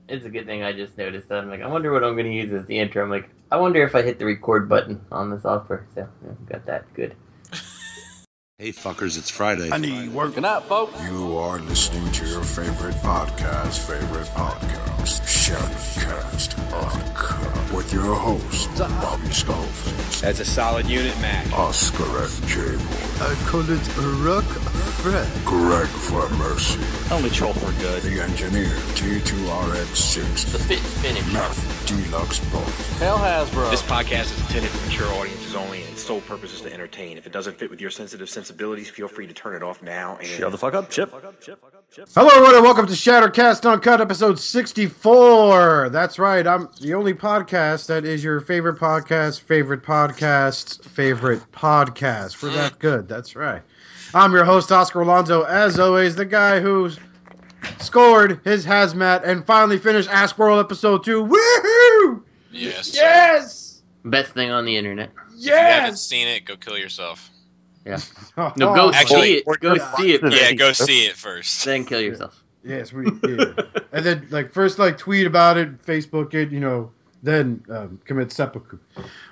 It's a good thing I just noticed that. I'm like, I wonder what I'm going to use as the intro. I'm like, I wonder if I hit the record button on the software. So, yeah, got that. Good. Hey fuckers, it's Friday. I need working out, folks. You are listening to your favorite podcast, Shadowcast Uncut, with your host, Bobby Scofield. That's a solid unit, Mac. Oscar and J. I call it Rock Fred. Greg for Mercy. Only troll for good. The engineer, T2RX6. The fit finish. Meth Deluxe Bolt. Hell Hasbro. This podcast is intended for mature audiences only, and its sole purpose is to entertain. If it doesn't fit with your sensitive sensibilities, feel free to turn it off now and... Shut the fuck up, Chip. Hello, everyone, and welcome to Shadowcast Uncut, episode 64. That's right, I'm the only podcast that is your favorite podcast's favorite podcast. We're that good, that's right. I'm your host, Oscar Alonso, as always, the guy who's scored his hazmat and finally finished Ask World episode 2. Woohoo! Yes. Yes! Best thing on the internet. If you haven't seen it, go kill yourself. Yeah. No, go see it. Go see it. Yeah, go see it first. Then kill yourself. Yes, yeah. And then, first, tweet about it, Facebook it, then commit seppuku.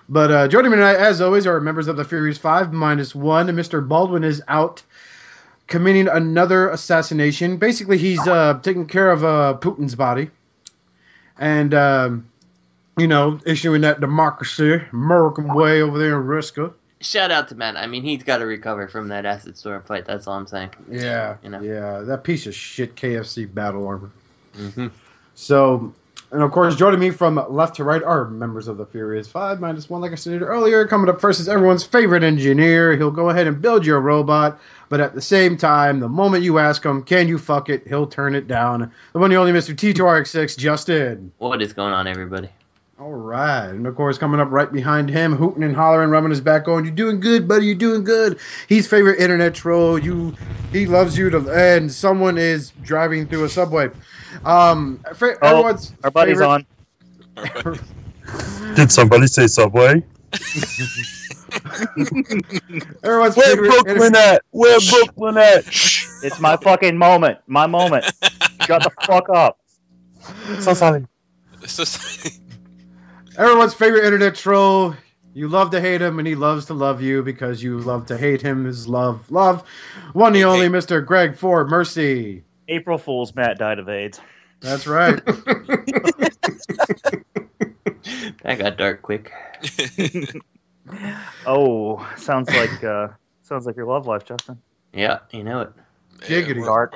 But joining me tonight, as always, are members of the Furious 5-1. Mr. Baldwin is out committing another assassination. Basically, he's taking care of Putin's body. And, issuing that democracy, American way over there in Ruska. Shout out to Matt. I mean, he's got to recover from that acid storm fight. That's all I'm saying. Yeah, yeah, that piece of shit KFC battle armor. Mm-hmm. So, and of course, joining me from left to right are members of the Furious 5-1. Like I said earlier, coming up first is everyone's favorite engineer. He'll go ahead and build you a robot, but at the same time, the moment you ask him, can you fuck it, he'll turn it down. The one and only Mr. T2RX6, Justin. What is going on, everybody? All right. And, of course, coming up right behind him, hooting and hollering, rubbing his back, going, you're doing good, buddy, you're doing good. He's favorite internet troll. He loves you to, and someone is driving through a subway. Everyone's our buddy's favorite... on. Did somebody say Subway? Everyone's Where favorite Brooklyn at? Where Brooklyn at? It's my fucking moment. My moment. Shut the fuck up. So sorry. Everyone's favorite internet troll. You love to hate him, and he loves to love you because you love to hate him. His love. One and only Mr. Greg for Mercy. April Fool's, Matt died of AIDS. That's right. That got dark quick. Oh, sounds like your love life, Justin. Yeah, you know it. Giggity. Dark.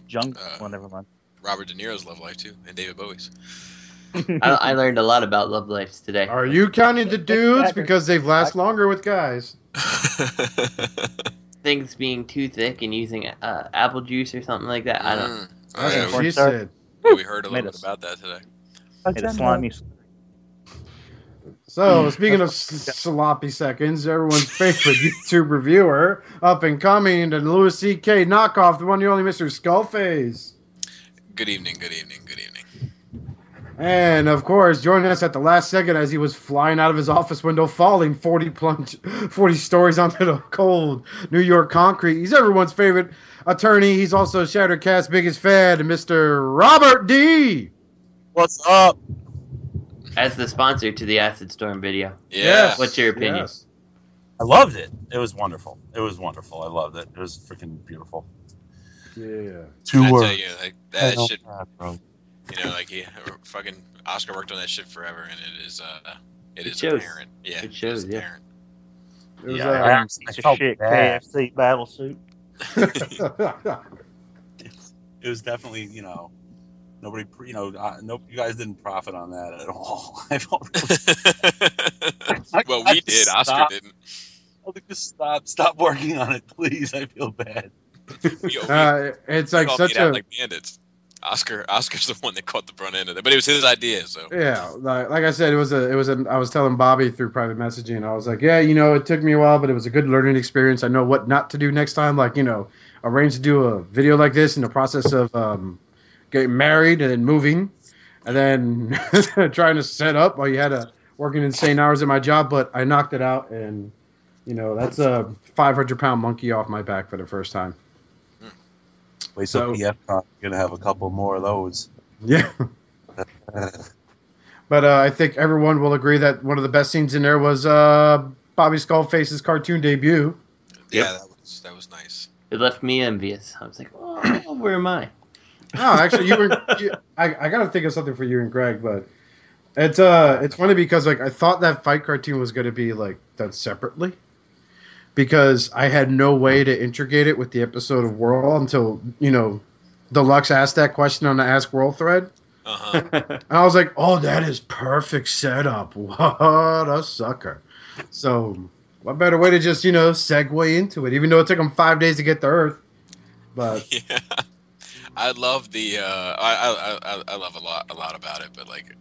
Junk. Well, never mind. Robert De Niro's love life too, and David Bowie's. I learned a lot about love lives today. Are you counting the dudes because they've last longer with guys? Things being too thick and using apple juice or something like that. I don't. That's what she Start. said. We heard a little bit about that today. Made a slimy. So, speaking of sloppy seconds, everyone's favorite YouTube reviewer, up and coming, the Louis C.K. knockoff, the one and only Mr. Skullface. Good evening. Good evening. Good evening. And, of course, joining us at the last second as he was flying out of his office window, falling 40 stories onto the cold New York concrete. He's everyone's favorite attorney. He's also Shattercast's biggest fan, Mr. Robert D. What's up? As the sponsor to the acid storm video. Yeah. What's your opinion? Yes. I loved it. It was wonderful. I loved it. It was freaking beautiful. Yeah. Two I words. tell you, like that shit. Bro. Fucking Oscar worked on that shit forever, and it is shows. apparent. Yeah, It shows, yeah. apparent. It was, I Piece of felt shit bad. KFC battle suit. It was definitely, nobody, no, you guys didn't profit on that at all. I felt really Well, we did. Oscar didn't. Just stop working on it, please. I feel bad. it's like all such made out a like bandits. Oscar's the one that caught the brunt end of it, but it was his idea. So yeah, like I said, it was I was telling Bobby through private messaging. I was like, yeah, it took me a while, but it was a good learning experience. I know what not to do next time. Like, arrange to do a video like this in the process of getting married and then moving, and then trying to set up while you had working insane hours at my job. But I knocked it out, and that's a 500-pound monkey off my back for the first time. Wait till PFCon, you're gonna have a couple more of those. Yeah. But I think everyone will agree that one of the best scenes in there was Bobby Skullface's cartoon debut. Yeah, that was nice. It left me envious. I was like, oh, where am I? Oh, actually, I gotta think of something for you and Greg, but it's funny because like I thought that fight cartoon was gonna be like done separately because I had no way to integrate it with the episode of Whirl until Deluxe asked that question on the Ask Whirl thread. And I was like, oh, that is perfect setup. What a sucker. So what better way to just segue into it, even though it took them 5 days to get to Earth. But yeah. I love the I love a lot about it, but like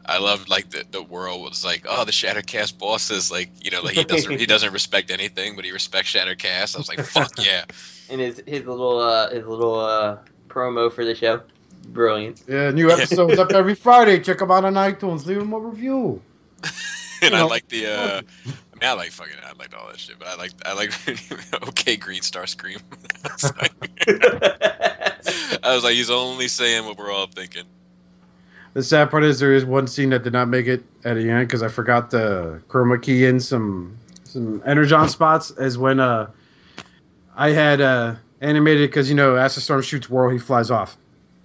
I love like the world was like, oh, the Shattercast boss is like, like he doesn't respect anything, but he respects Shattercast. I was like, fuck yeah. And his little promo for the show, brilliant. Yeah, new episodes up every Friday. Check them out on iTunes. Leave them a review. And I like the I liked all that shit, but I like okay, Green Star Scream. I was like, he's only saying what we're all thinking. The sad part is there is one scene that did not make it at the end because I forgot to chroma key in some energon spots. As when I had animated because as the storm shoots Whirl, he flies off.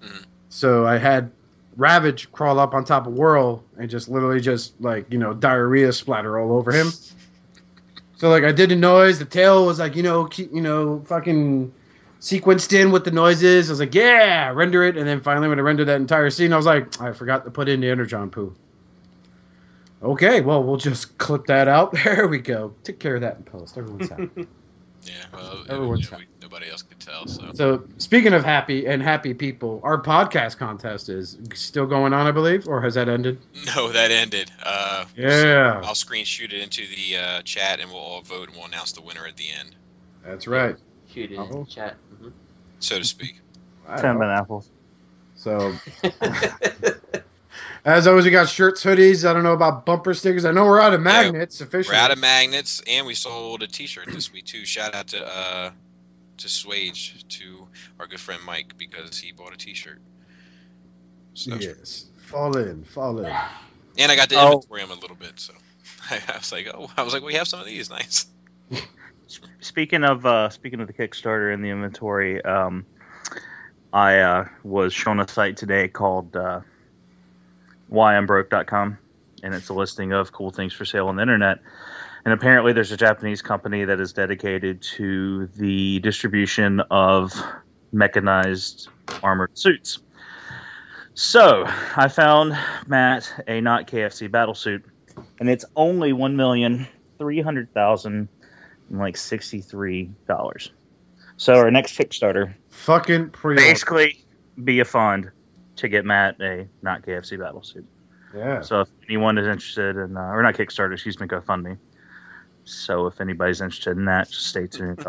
Mm-hmm. So I had Ravage crawl up on top of Whirl and just literally diarrhea splatter all over him. So like I did the noise, the tail was like fucking sequenced in with the noises. I was like, yeah, render it. And then finally when I rendered that entire scene, I was like, I forgot to put in the energon poo. Okay, well we'll just clip that out. There we go. Take care of that in post. Everyone's happy. Yeah, well, everyone's happy. Nobody else could tell. So speaking of happy people, our podcast contest is still going on, I believe, or has that ended? No, that ended. Yeah. I'll screenshot it into the chat, and we'll all vote, and we'll announce the winner at the end. That's right. Shoot it in the chat. Mm-hmm. So to speak. 10 apples. So, as always, we got shirts, hoodies. I don't know about bumper stickers. I know we're out of magnets officially. We're out of magnets, and we sold a T-shirt this week too. Shout out to Swage, to our good friend Mike, because he bought a T-shirt. So yes, fall in. And I got the inventory on a little bit, so I was like, we have some of these, nice. Speaking of the Kickstarter and the inventory, I was shown a site today called whyimbroke.com, and it's a listing of cool things for sale on the internet. And apparently there's a Japanese company that is dedicated to the distribution of mechanized armored suits. So I found Matt a not KFC battle suit, and it's only $1,300,063. So our next Kickstarter, fucking pre-order. Basically be a fund to get Matt a not KFC battle suit. Yeah. So if anyone is interested in, or not Kickstarter, excuse me, GoFundMe. So if anybody's interested in that, just stay tuned.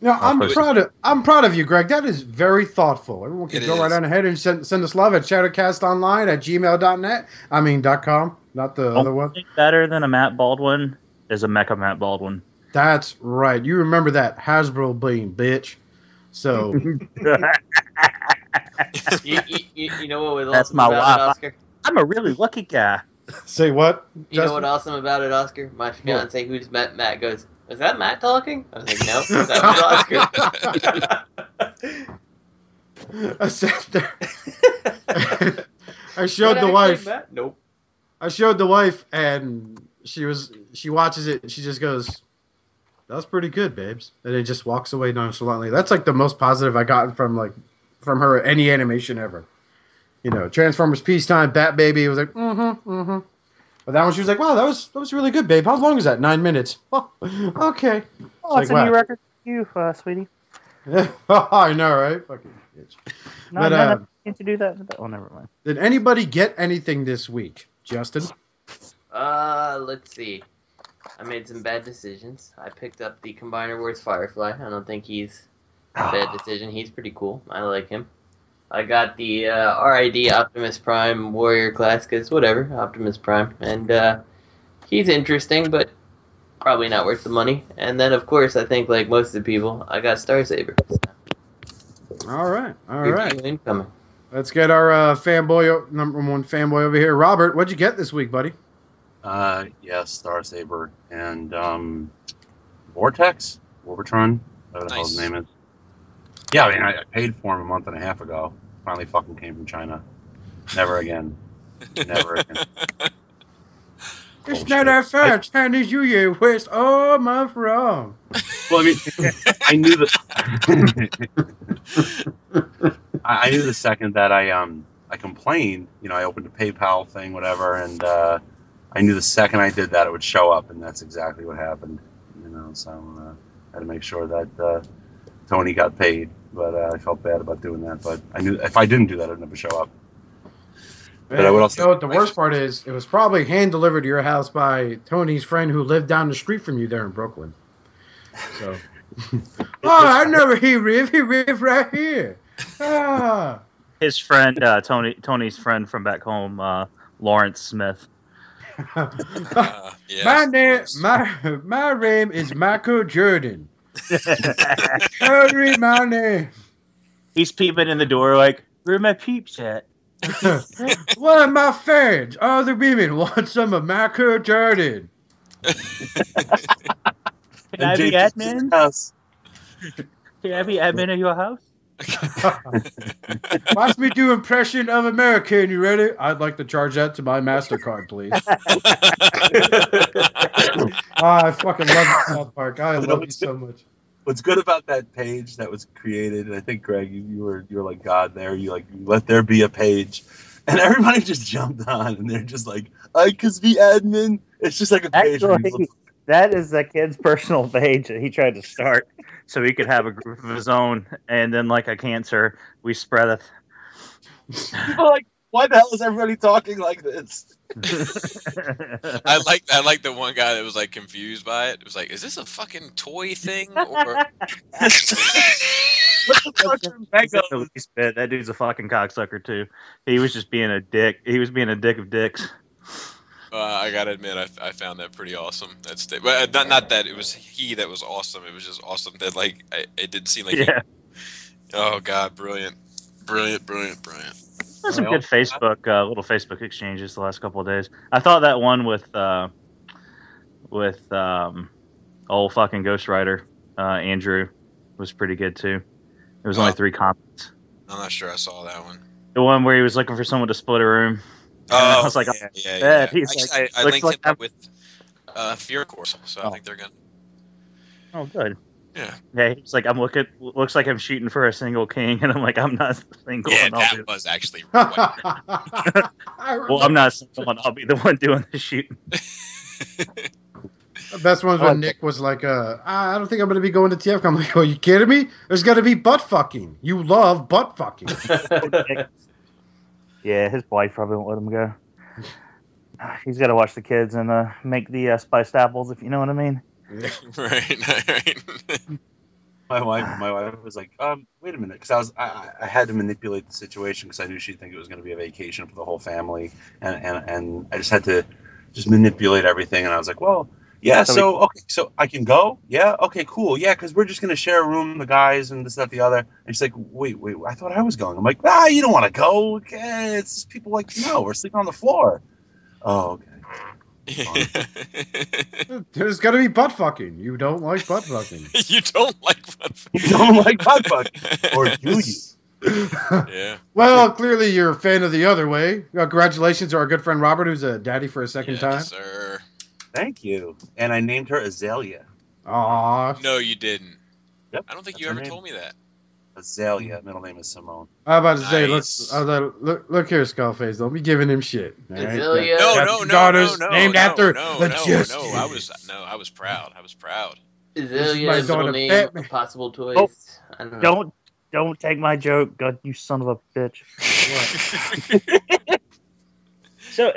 I'm proud of you, Greg. That is very thoughtful. Everyone can go right on ahead and send us love at chattercastonline@gmail.com. Not the other one. Better than a Matt Baldwin is a Mecha Matt Baldwin. That's right. You remember that Hasbro beam, bitch. So you know what was That's awesome my about wife. it, Oscar? I'm a really lucky guy. Say what? You know what awesome about it, Oscar? My fiance, who's met Matt, goes, "Was that Matt talking?" I was like, "No, that was Oscar." I sat there. I showed the wife. Matt? Nope. I showed the wife, and she watches it, and she just goes, "That was pretty good, babes," and it just walks away nonchalantly. That's like the most positive I gotten from her any animation ever. Transformers Peacetime, Bat Baby. It was like, But that one, she was like, "Wow, that was really good, babe. How long is that? 9 minutes." Oh, okay. Oh, it's a new record for you, sweetie. Yeah, I know, right? Fucking bitch. No, can't you do that? Oh, never mind. Did anybody get anything this week, Justin? Let's see. I made some bad decisions. I picked up the Combiner Wars Firefly. I don't think he's a bad decision. He's pretty cool. I like him. I got the RID Optimus Prime Warrior class, because whatever, Optimus Prime. And he's interesting, but probably not worth the money. And then, of course, I think like most of the people, I got Star Saber. All right. Incoming. Let's get our number one fanboy over here. Robert, what'd you get this week, buddy? Yeah, Star Saber and Vortex? Warbatron? Whatever the hell his name is. Yeah, I mean, I paid for him a month and a half ago. Finally fucking came from China. Never again. Never again. It's not our fault. Chinese New Year West. Oh, my wrong. Well, I mean, I knew that. I knew the second that I complained. You know, I opened a PayPal thing, whatever, and I knew the second I did that it would show up, and that's exactly what happened. You know, so I had to make sure that Tony got paid, but I felt bad about doing that. But I knew if I didn't do that, it would never show up. But I would also. You know what the worst part is? It was probably hand delivered to your house by Tony's friend who lived down the street from you there in Brooklyn. So, I never he lived right here. Ah. His friend, Tony's friend from back home, Lawrence Smith. Yes, my name is Michael Jordan. Sorry, my name. He's peeping in the door like, where my peeps at? One of my fans, all the women want some of Michael Jordan. Can I be admin? Can I be admin of your house? Watch me do impression of American. You ready? I'd like to charge that to my MasterCard, please. I fucking love you, South Park. I love you so much. What's good about that page that was created, and I think Greg, you were like God there. You let there be a page, and everybody just jumped on, and they're just like, I could be admin. It's just like a page. Actually, that is that kid's personal page that he tried to start so he could have a group of his own, and then like a cancer, we spread it. People are like, why the hell is everybody talking like this? I like the one guy that was like confused by it. It was like, is this a fucking toy thing or? That dude's a fucking cocksucker too. He was just being a dick. He was being a dick of dicks. I gotta admit, I found that pretty awesome. That's but not that it was he that was awesome. It was just awesome that like it didn't seem like. Yeah. Oh God, brilliant. There's some good Facebook, little Facebook exchanges the last couple of days. I thought that one with old fucking Ghostwriter, Andrew, was pretty good too. There was only 3 comments. I'm not sure I saw that one. The one where he was looking for someone to split a room. Oh, I was like, yeah. Actually, I linked him up with Fear Course, so I think they're good. Oh, good. Yeah. Yeah, it's like looks like I'm shooting for a single king, and I'm like, I'm not single. Yeah, that was actually. Well, I'm not single, and I'll be the one doing the shooting. The best ones when Nick was like, I don't think I'm going to be going to TFCon. I'm like, are you kidding me? There's got to be butt fucking. You love butt fucking. Yeah, his wife probably won't let him go. He's got to watch the kids and make the spiced apples, if you know what I mean. Right. My wife was like, wait a minute, because I had to manipulate the situation because I knew she'd think it was going to be a vacation for the whole family, and I just had to manipulate everything, and I was like, well, yeah, so I can go, yeah, okay, cool, yeah, because we're just going to share a room, the guys, and this, that, the other. And she's like, wait, I thought I was going. I'm like, you don't want to go, okay, it's just people like, no, we're sleeping on the floor. Oh, okay. There's got to be butt fucking. You don't like butt fucking. You don't like butt fucking. You don't like butt fucking. Or do you? Yeah. Well, clearly you're a fan of the other way. Congratulations to our good friend Robert, who's a daddy for a second time. Yes, sir. Thank you. And I named her Azalea. Aw. No, you didn't. Yep. I don't think you ever told me that. Azalea. Middle name is Simone. I was about to say, Nice. look here, Skullface. Don't be giving him shit. All right? Azalea. No, daughters named after the Justice. I was proud. Azalea, my middle daughter, name, Batman. possible toys. Oh, I don't know. Don't take my joke, God, you son of a bitch.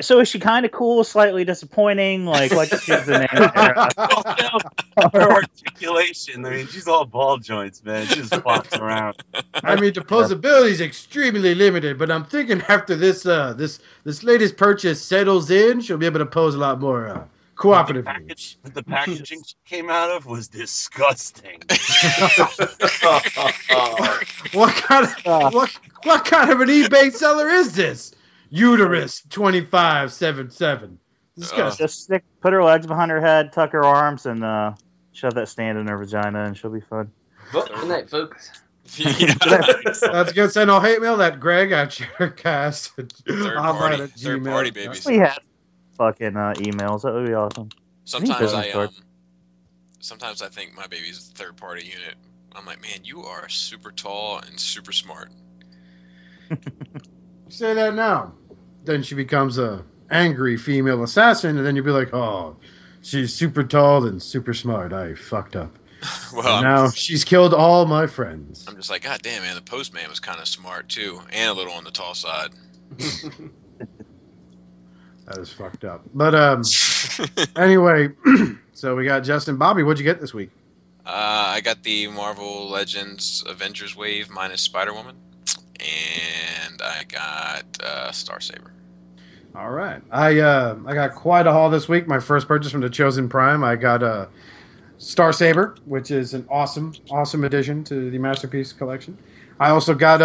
So is she kind of cool, slightly disappointing? Like, what is the name? Her articulation. I mean, she's all ball joints, man. She just flops around. I mean, the posability is extremely limited, but I'm thinking after this latest purchase settles in, she'll be able to pose a lot more cooperatively. The packaging she came out of was disgusting. What kind of an eBay seller is this? Uterus 2577. Disgusting. Just put her legs behind her head, tuck her arms, and shove that stand in her vagina, and she'll be fun. Well, good night, folks. That's good. Send all hate mail that Greg at Sharecast. Third party babies. We have fucking emails. That would be awesome. Sometimes I think my baby's a third party unit. I'm like, man, you are super tall and super smart. Say that now. Then she becomes a angry female assassin, and then you'll be like, oh, she's super tall and super smart. I fucked up. Well, now she's killed all my friends. I'm just like, God damn, man, the postman was kind of smart too, and a little on the tall side. That is fucked up. But anyway, so we got Justin. Bobby, what'd you get this week? I got the Marvel Legends Avengers Wave minus Spider-Woman, and I got Star Saber. All right. I got quite a haul this week. My first purchase from the Chosen Prime. I got Star Saber, which is an awesome addition to the Masterpiece collection. I also got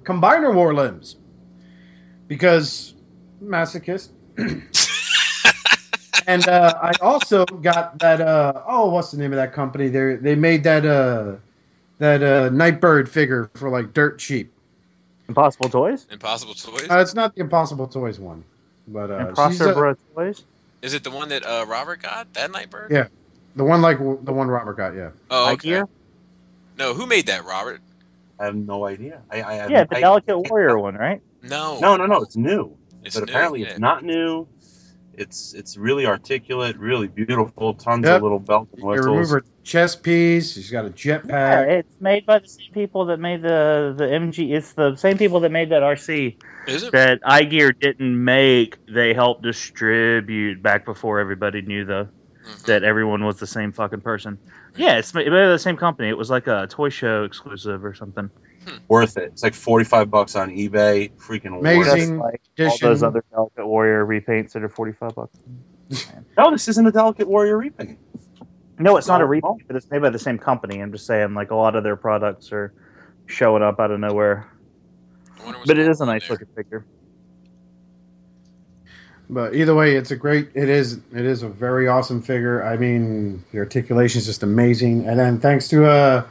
Combiner War Limbs because masochist. And I also got that. What's the name of that company? They made that Nightbird figure for like dirt cheap. Impossible Toys. Impossible Toys. It's not the Impossible Toys one, but Impossible Toys. Is it the one that Robert got? That Nightbird? Yeah. The one Robert got, yeah. Oh, okay. No, who made that, Robert? I have no idea. The Delicate Warrior one, right? No. It's new. Apparently it's not new. It's really articulate, really beautiful. Tons of little belts and whistles. They remove her chest piece. She's got a jetpack. Yeah, it's made by the same people that made the MG. It's the same people that made that RC. Is it? That iGear didn't make. They helped distribute back before everybody knew that everyone was the same fucking person. Yeah, it's made by the same company. It was like a toy show exclusive or something. Worth it. It's like $45 on eBay. Freaking amazing. Like all those other Delicate Warrior repaints that are $45. No, this isn't a Delicate Warrior repaint. No, it's not a repaint, but it's made by the same company. I'm just saying, like a lot of their products are showing up out of nowhere. But it is a nice looking figure. But either way, it is a very awesome figure. I mean, the articulation is just amazing. And then thanks to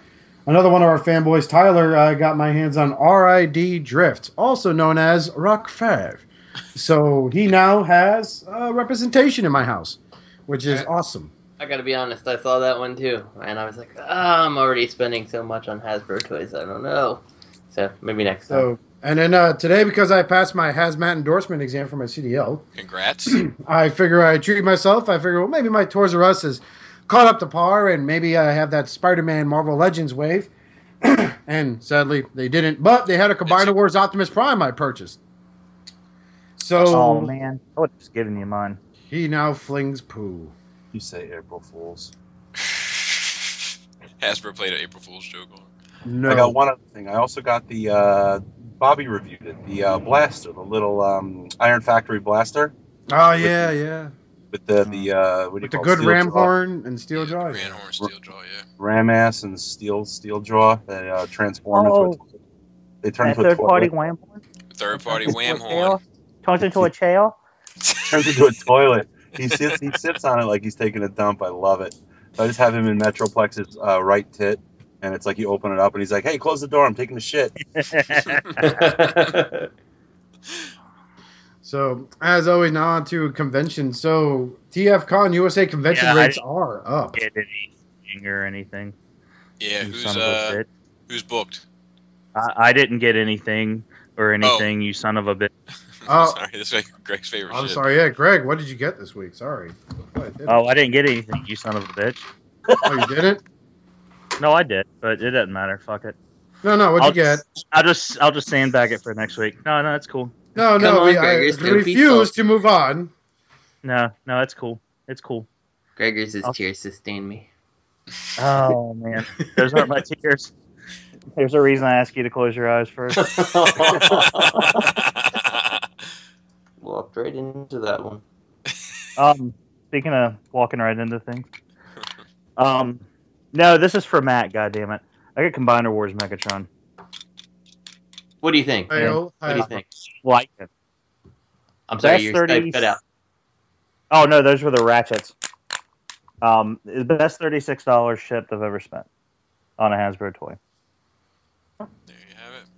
another one of our fanboys, Tyler, I got my hands on RID Drift, also known as Rock 5. So he now has representation in my house, which is awesome. I gotta be honest, I saw that one too, and I was like, I'm already spending so much on Hasbro toys, I don't know. So maybe next time. And then today, because I passed my hazmat endorsement exam for my CDL. Congrats. I figure I treat myself. I figure, well, maybe my Toys R Us is caught up to par, and maybe I have that Spider-Man Marvel Legends wave. And sadly, they didn't. But they had a Combiner Wars Optimus Prime I purchased. So, oh, man. I would have just given you mine. He now flings poo. You say April Fools. Hasbro played an April Fool's joke on. No. I got one other thing. I also got the... Bobby reviewed it. The blaster, the little Iron Factory blaster. Oh yeah. With the good ram horn and steel jaw. Ram horn, steel jaw, yeah. Ram ass and steel jaw. They transform into a. They turn into a third-party wham horn. Third-party wham horn. Turns into a chair. Turns into a toilet. He sits on it like he's taking a dump. I love it. So I just have him in Metroplex's right tit. And it's like you open it up, and he's like, "Hey, close the door. I'm taking a shit." So, as always, now on to convention. So, TFCon USA convention rates are up. Get anything or anything? Yeah, who's booked? I didn't get anything or anything. You son of a bitch. Sorry, this is like Greg's favorite. I'm sorry. Yeah, Greg, what did you get this week? Sorry. I didn't get anything. You son of a bitch. Oh, you didn't? No, I did, but it doesn't matter. Fuck it. No, what'd you get? I'll just sandbag it for next week. No, it's cool. No, I refuse to move on. No, it's cool. It's cool. Gregor's tears sustain me. Oh man, those aren't my tears. There's a reason I ask you to close your eyes first. Walked right into that one. Speaking of walking right into things. No, this is for Matt, goddammit. I got Combiner Wars Megatron. What do you think? Hey-o. What do you think? Like it. I'm sorry, Best your 30 Skype cut out. Oh, no, those were the ratchets. The best $36 shipped I've ever spent on a Hasbro toy. There you have it.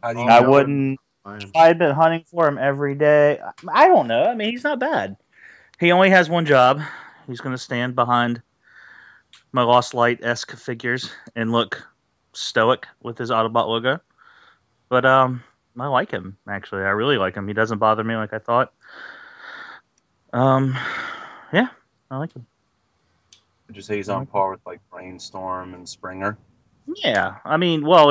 How do you I know? wouldn't... If I had been hunting for him every day, I don't know. I mean, he's not bad. He only has one job. He's going to stand behind my Lost Light-esque figures and look stoic with his Autobot logo. But I like him, actually. I really like him. He doesn't bother me like I thought. Yeah, I like him. Would you say he's on par with like Brainstorm and Springer? Yeah, I mean, well,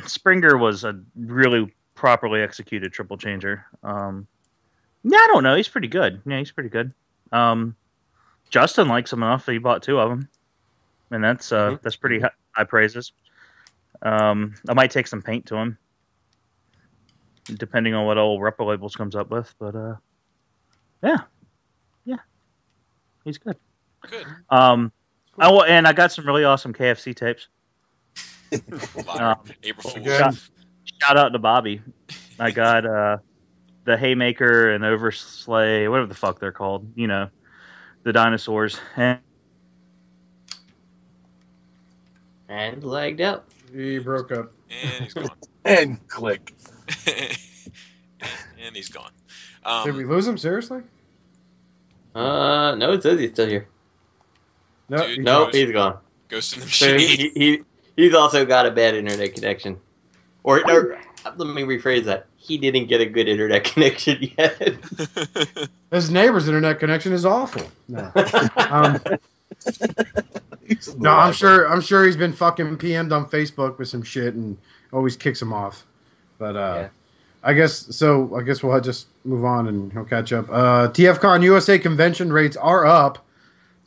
Springer was a really properly executed triple changer. Yeah, I don't know. He's pretty good. Yeah, he's pretty good. Justin likes him enough that he bought 2 of them, and that's pretty high praises. I might take some paint to him, depending on what old Repro Labels comes up with. But yeah, he's good. Good. And I got some really awesome KFC tapes. April Fool's. Shout out to Bobby. I got the Haymaker and Overslay, whatever the fuck they're called. You know, the dinosaurs. And lagged out. He broke up. And he's gone. And click. And he's gone. Did we lose him? Seriously? No, it says he's still here. No, Dude, Nope, he's gone. Ghost in the So machine. he's also got a bad internet connection. Or let me rephrase that. He didn't get a good internet connection yet. his neighbor's internet connection is awful. No, no, I'm sure he's been fucking PM'd on Facebook with some shit and always kicks him off. But Yeah. I guess we'll just move on and he'll catch up. TFCon USA convention rates are up.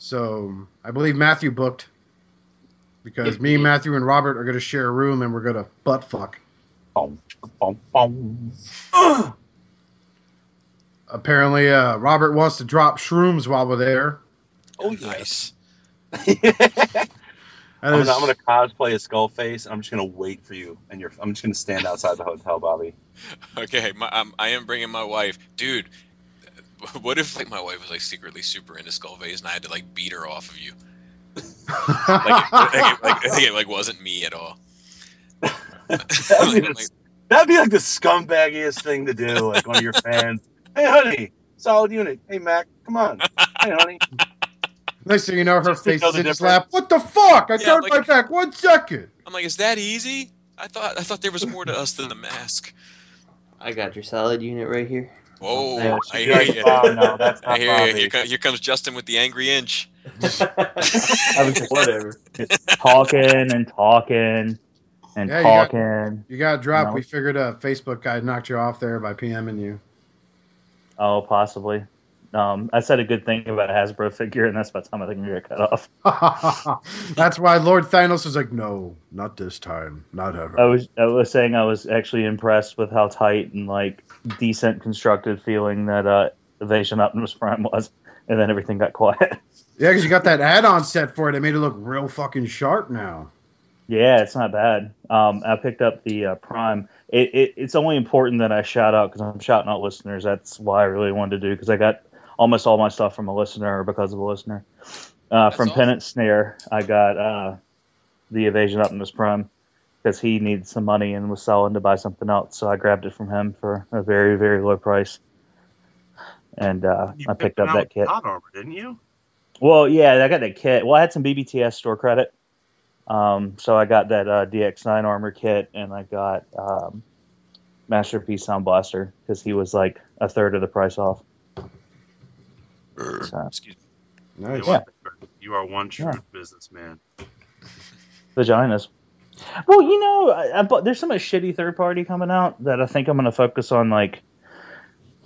So I believe Matthew booked because me, Matthew, and Robert are going to share a room and we're going to butt fuck. Apparently, Robert wants to drop shrooms while we're there. Oh, Nice. I'm gonna cosplay a skull face. And I'm just gonna wait for you, and I'm just gonna stand outside the hotel, Bobby. Okay, I am bringing my wife, dude. What if like my wife was like secretly super into Skullface and I had to like beat her off of you? Like it wasn't me at all. That'd be like the scumbaggiest thing to do. Like one of your fans. Hey, honey, solid unit. Hey, Mac, come on. Hey, honey. Next thing you know, her Just to face know is the in his difference. lap. What the fuck? I turned like- my back 1 second. I'm like, is that easy? I thought there was more to us than the mask. I got your solid unit right here. Whoa, Yeah, I she's hear like, you. oh, no, that's not I hear you. Bobby. Here comes Justin with the angry inch. I was just Whatever. talking and talking and Yeah, talking. You got dropped. No. We figured a Facebook guy knocked you off there by PMing you. Oh, possibly. I said a good thing about a Hasbro figure, and that's about the time I think we got cut off. That's why Lord Thanos was like, no, not this time. Not ever. I was saying I was actually impressed with how tight and like decent constructed feeling that Evasion Optimus Prime was, and then everything got quiet. Yeah, because you got that add-on set for it. It made it look real fucking sharp now. Yeah, it's not bad. I picked up the Prime. It's only important that I shout out because I'm shouting out listeners. That's why I really wanted to do, because I got almost all my stuff from a listener or because of a listener. From awesome. Pennant Snare, I got the Evasion Optimus Prime because he needed some money and was selling to buy something else. So I grabbed it from him for a very, very low price. And I picked up that kit. Hot armor, didn't you? Well, yeah, I got that kit. Well, I had some BBTS store credit. So I got that DX9 armor kit, and I got Masterpiece Sound Blaster because he was like a third of the price off. So, Excuse me. Nice. Yeah. You are one true businessman. vaginas. Well, you know, there's so much shitty third party coming out that I think I'm going to focus on like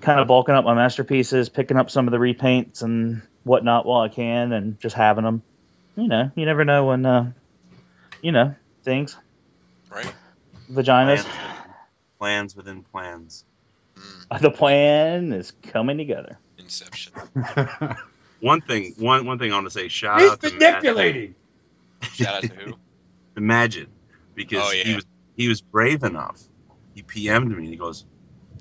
kind of bulking up my masterpieces, picking up some of the repaints and whatnot while I can, and just having them. You know, you never know when, things. Right. Vaginas. Plans within plans. The plan is coming together. Inception. One thing I want to say, shout He's out to manipulating. Shout out to who? Imagine, because Oh, yeah. he was brave enough. He PM'd me and he goes,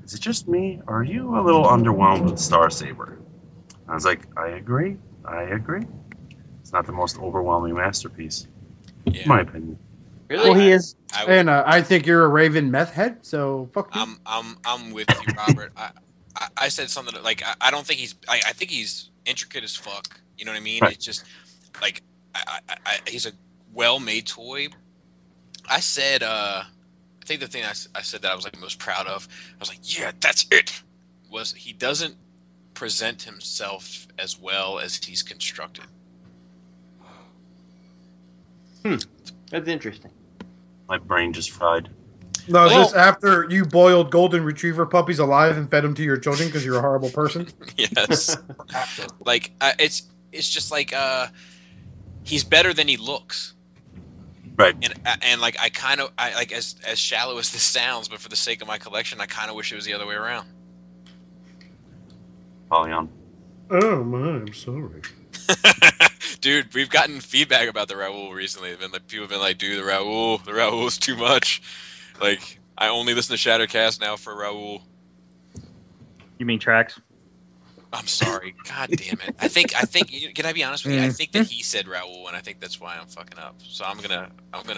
"Is it just me, or are you a little underwhelmed with Star Saber?" I was like, I agree. It's not the most overwhelming masterpiece, Yeah. in my opinion. Really? Well, he is. And I think you're a Raven meth head, so fuck you. I'm with you, Robert. I said something like I don't think he's. I think he's intricate as fuck. You know what I mean? Right. It's just like he's a well-made toy. I said. I think the thing I said that I was like most proud of. I was like, yeah, that's it. Was he doesn't present himself as well as he's constructed. That's interesting. My brain just fried. No, is this after you boiled golden retriever puppies alive and fed them to your children because you're a horrible person? Yes. Like it's just like he's better than he looks. Right. And like I like as shallow as this sounds, but for the sake of my collection, I kind of wish it was the other way around. Polyon. Oh my, I'm sorry. Dude, we've gotten feedback about the Raoul recently. People have been like, dude, the Raoul's too much. Like, I only listen to Shattercast now for Raoul. You mean tracks? I'm sorry. God damn it. I think. Can I be honest with you? I think that he said Raoul, and I think that's why I'm fucking up. So I'm gonna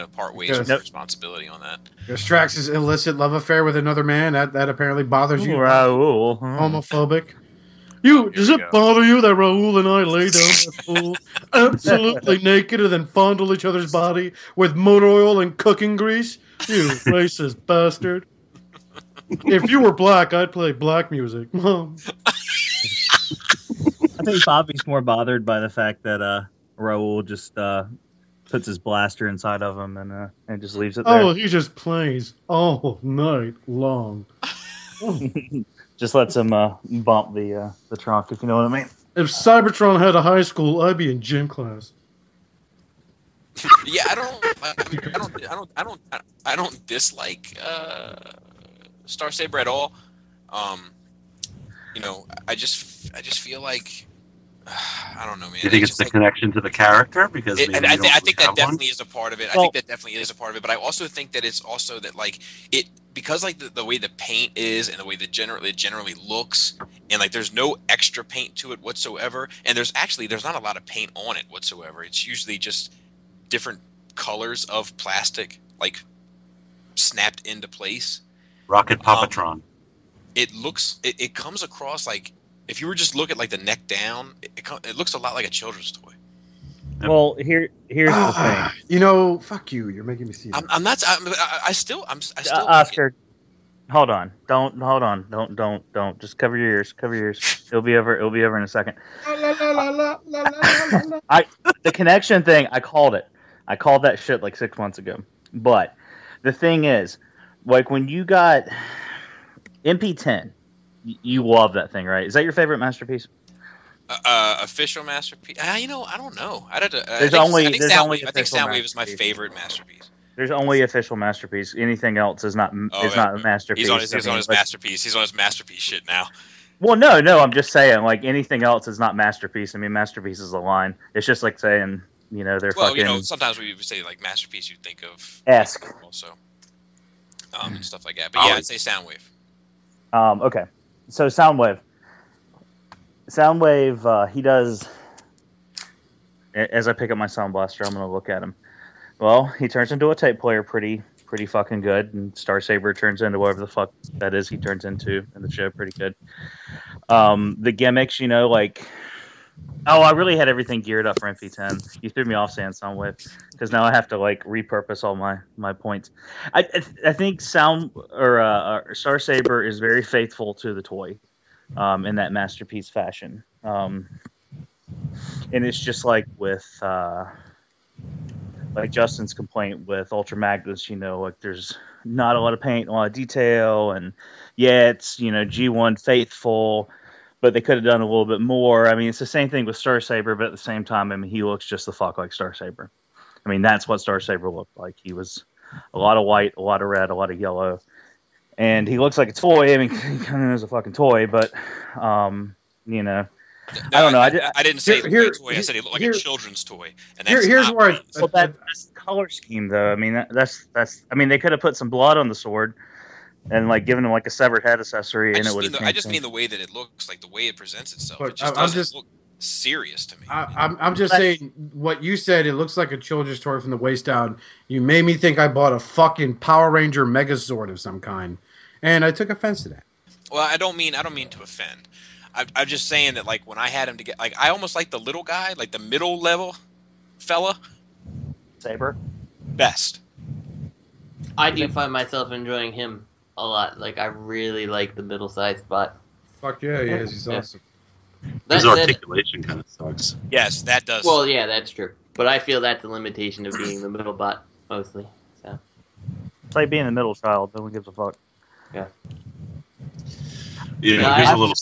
part ways with responsibility on that. Strax's illicit love affair with another man that apparently bothers you. Raoul, homophobic. Does it bother you that Raoul and I lay down that pool absolutely naked and then fondle each other's body with motor oil and cooking grease? You racist bastard. If you were black, I'd play black music. Mom. I think Bobby's more bothered by the fact that Raoul just puts his blaster inside of him and just leaves it there. Oh, he just plays all night long. Just lets him bump the trunk, if you know what I mean. If Cybertron had a high school, I'd be in gym class. Yeah, I don't dislike Star Saber at all. You know, I just feel like I don't know, man. You think it's the connection to the character? Because I think that definitely is a part of it. I think that definitely is a part of it. But I also think that it's also that like it because like the way the paint is and the way it generally looks, and like there's no extra paint to it whatsoever, and there's not a lot of paint on it whatsoever. It's usually just different colors of plastic like snapped into place. Rocket Papatron. It comes across like if you were just look at like the neck down, it looks a lot like a children's toy. Well, here's the thing. You know, fuck you. You're making me see that. I'm not. I still. Oscar, hold on. Don't. Just cover your ears. Cover your ears. It'll be over in a second. The connection thing. I called it. I called that shit like 6 months ago. But the thing is, like when you got MP10, you love that thing, right? Is that your favorite masterpiece? Official masterpiece. You know, I don't know. I think Soundwave is my favorite masterpiece. There's only official masterpiece. Anything else is not not a masterpiece. He's on his masterpiece. He's on his masterpiece shit now. Well, no. I'm just saying, like anything else is not masterpiece. I mean, masterpiece is a line. It's just like saying, you know, they're fucking. You know, sometimes we say like masterpiece, you think of esque also, and stuff like that. But yeah, I'd say Soundwave. Okay, so Soundwave, he does. As I pick up my sound blaster, I'm going to look at him. Well, he turns into a tape player pretty fucking good, and Star Saber turns into whatever the fuck that is he turns into in the show pretty good. The gimmicks, you know, like, I really had everything geared up for MP10. You threw me off saying Soundwave because now I have to like repurpose all my points. I think Star Saber is very faithful to the toy, in that masterpiece fashion. And it's just like with like Justin's complaint with Ultra Magnus, you know, like there's not a lot of paint, a lot of detail, and yeah, it's, you know, G1 faithful, but they could have done a little bit more. I mean, it's the same thing with Star Saber, but at the same time, I mean, he looks just the fuck like Star Saber. I mean, that's what Star Saber looked like. He was a lot of white, a lot of red, a lot of yellow, And he looks like a toy. I mean, he kind of is a fucking toy, but, you know. I don't know. I didn't say Here- it looked like a toy. I said it looked like here- a children's toy. And that's Here's not where Well, that's the color scheme, though. I mean, that's. I mean, they could have put some blood on the sword, and like given him like a severed head accessory, and it would have. I just mean the way that it looks, like the way it presents itself. But It just I'm doesn't just- look serious to me. I'm just saying what you said. It looks like a children's toy from the waist down. You made me think I bought a fucking Power Ranger Megazord of some kind, and I took offense to that. Well, I don't mean to offend. I'm just saying that, like, when I had him to get, like, I almost like the little guy, like the middle level fella, Saber. best. I do find myself enjoying him a lot. Like, I really like the middle-sized spot. Fuck yeah, he is. He's Yeah. awesome. His articulation kind of sucks. Yes, that does. Well, yeah, that's true. But I feel that's a limitation of being the middle bot, mostly. So. It's like being a middle child. No one gives a fuck. Yeah. Yeah, No, here's I- a little.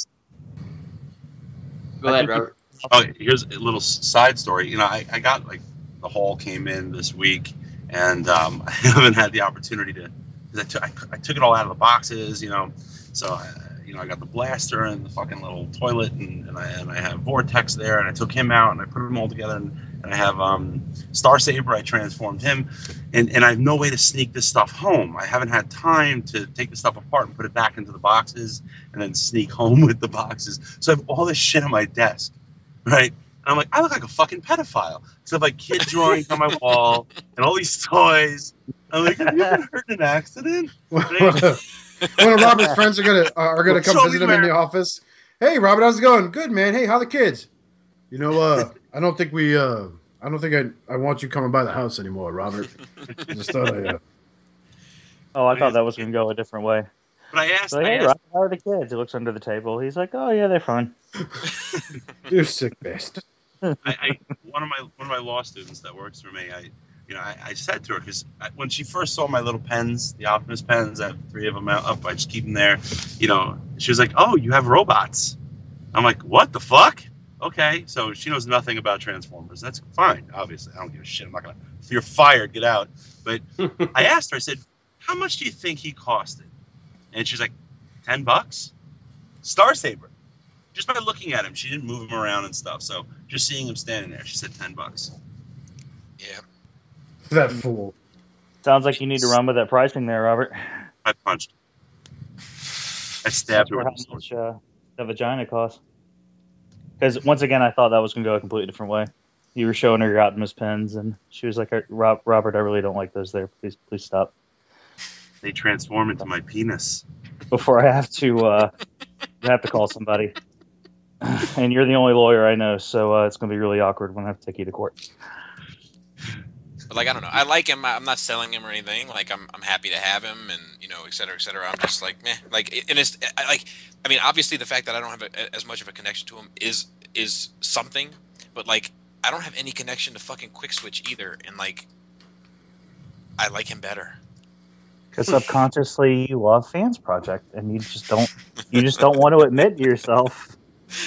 Go ahead, Robert. Oh, here's a little side story. You know, I got like the haul came in this week, and I haven't had the opportunity to. Because I took it all out of the boxes, you know. So I got the blaster and the fucking little toilet, and I have Vortex there, and I took him out and I put them all together, and I have Star Saber. I transformed him, and I have no way to sneak this stuff home. I haven't had time to take the stuff apart and put it back into the boxes, and then sneak home with the boxes. So I have all this shit on my desk, right? And I'm like, I look like a fucking pedophile. So I have like kid drawings on my wall and all these toys. I'm like, have you ever heard an accident? One of Robert's friends are gonna come visit him in the office. Hey, Robert, how's it going? Good, man. Hey, how the kids? You know, I don't think I want you coming by the house anymore, Robert. Just thought Oh, I thought that was going to go a different way. But I asked, Like, hey, Rob, how are the kids? He looks under the table. He's like, oh yeah, they're fine. you're sick bastard. one of my law students that works for me, I said to her, because when she first saw my little pens, the Optimus pens, I have 3 of them up. I just keep them there. You know, she was like, "Oh, you have robots." I'm like, "What the fuck?" Okay, so she knows nothing about Transformers. That's fine. Obviously, I don't give a shit. I'm not gonna. If you're fired, get out. But I asked her. I said, "How much do you think he costed?" And she's like, $10. Star Saber. Just by looking at him, she didn't move him around and stuff. So just seeing him standing there, she said $10. Yeah. That fool. Sounds like you need to run with that pricing there, Robert. I punched. I stabbed her For with how the sword. much the vagina costs. Because once again, I thought that was going to go a completely different way. You were showing her your Optimus pens, and she was like, Robert, I really don't like those there. Please stop. They transform into my penis. Before I have to call somebody. And you're the only lawyer I know, so it's going to be really awkward when I have to take you to court. But, like, I don't know. I like him. I'm not selling him or anything. Like, I'm happy to have him, and et cetera, et cetera. I'm just like, meh. Like, and it's like, I mean, obviously the fact that I don't have as much of a connection to him is something. But like, I don't have any connection to fucking Quick Switch either, and like, I like him better. Because subconsciously you love Fans Project, and you just don't want to admit to yourself.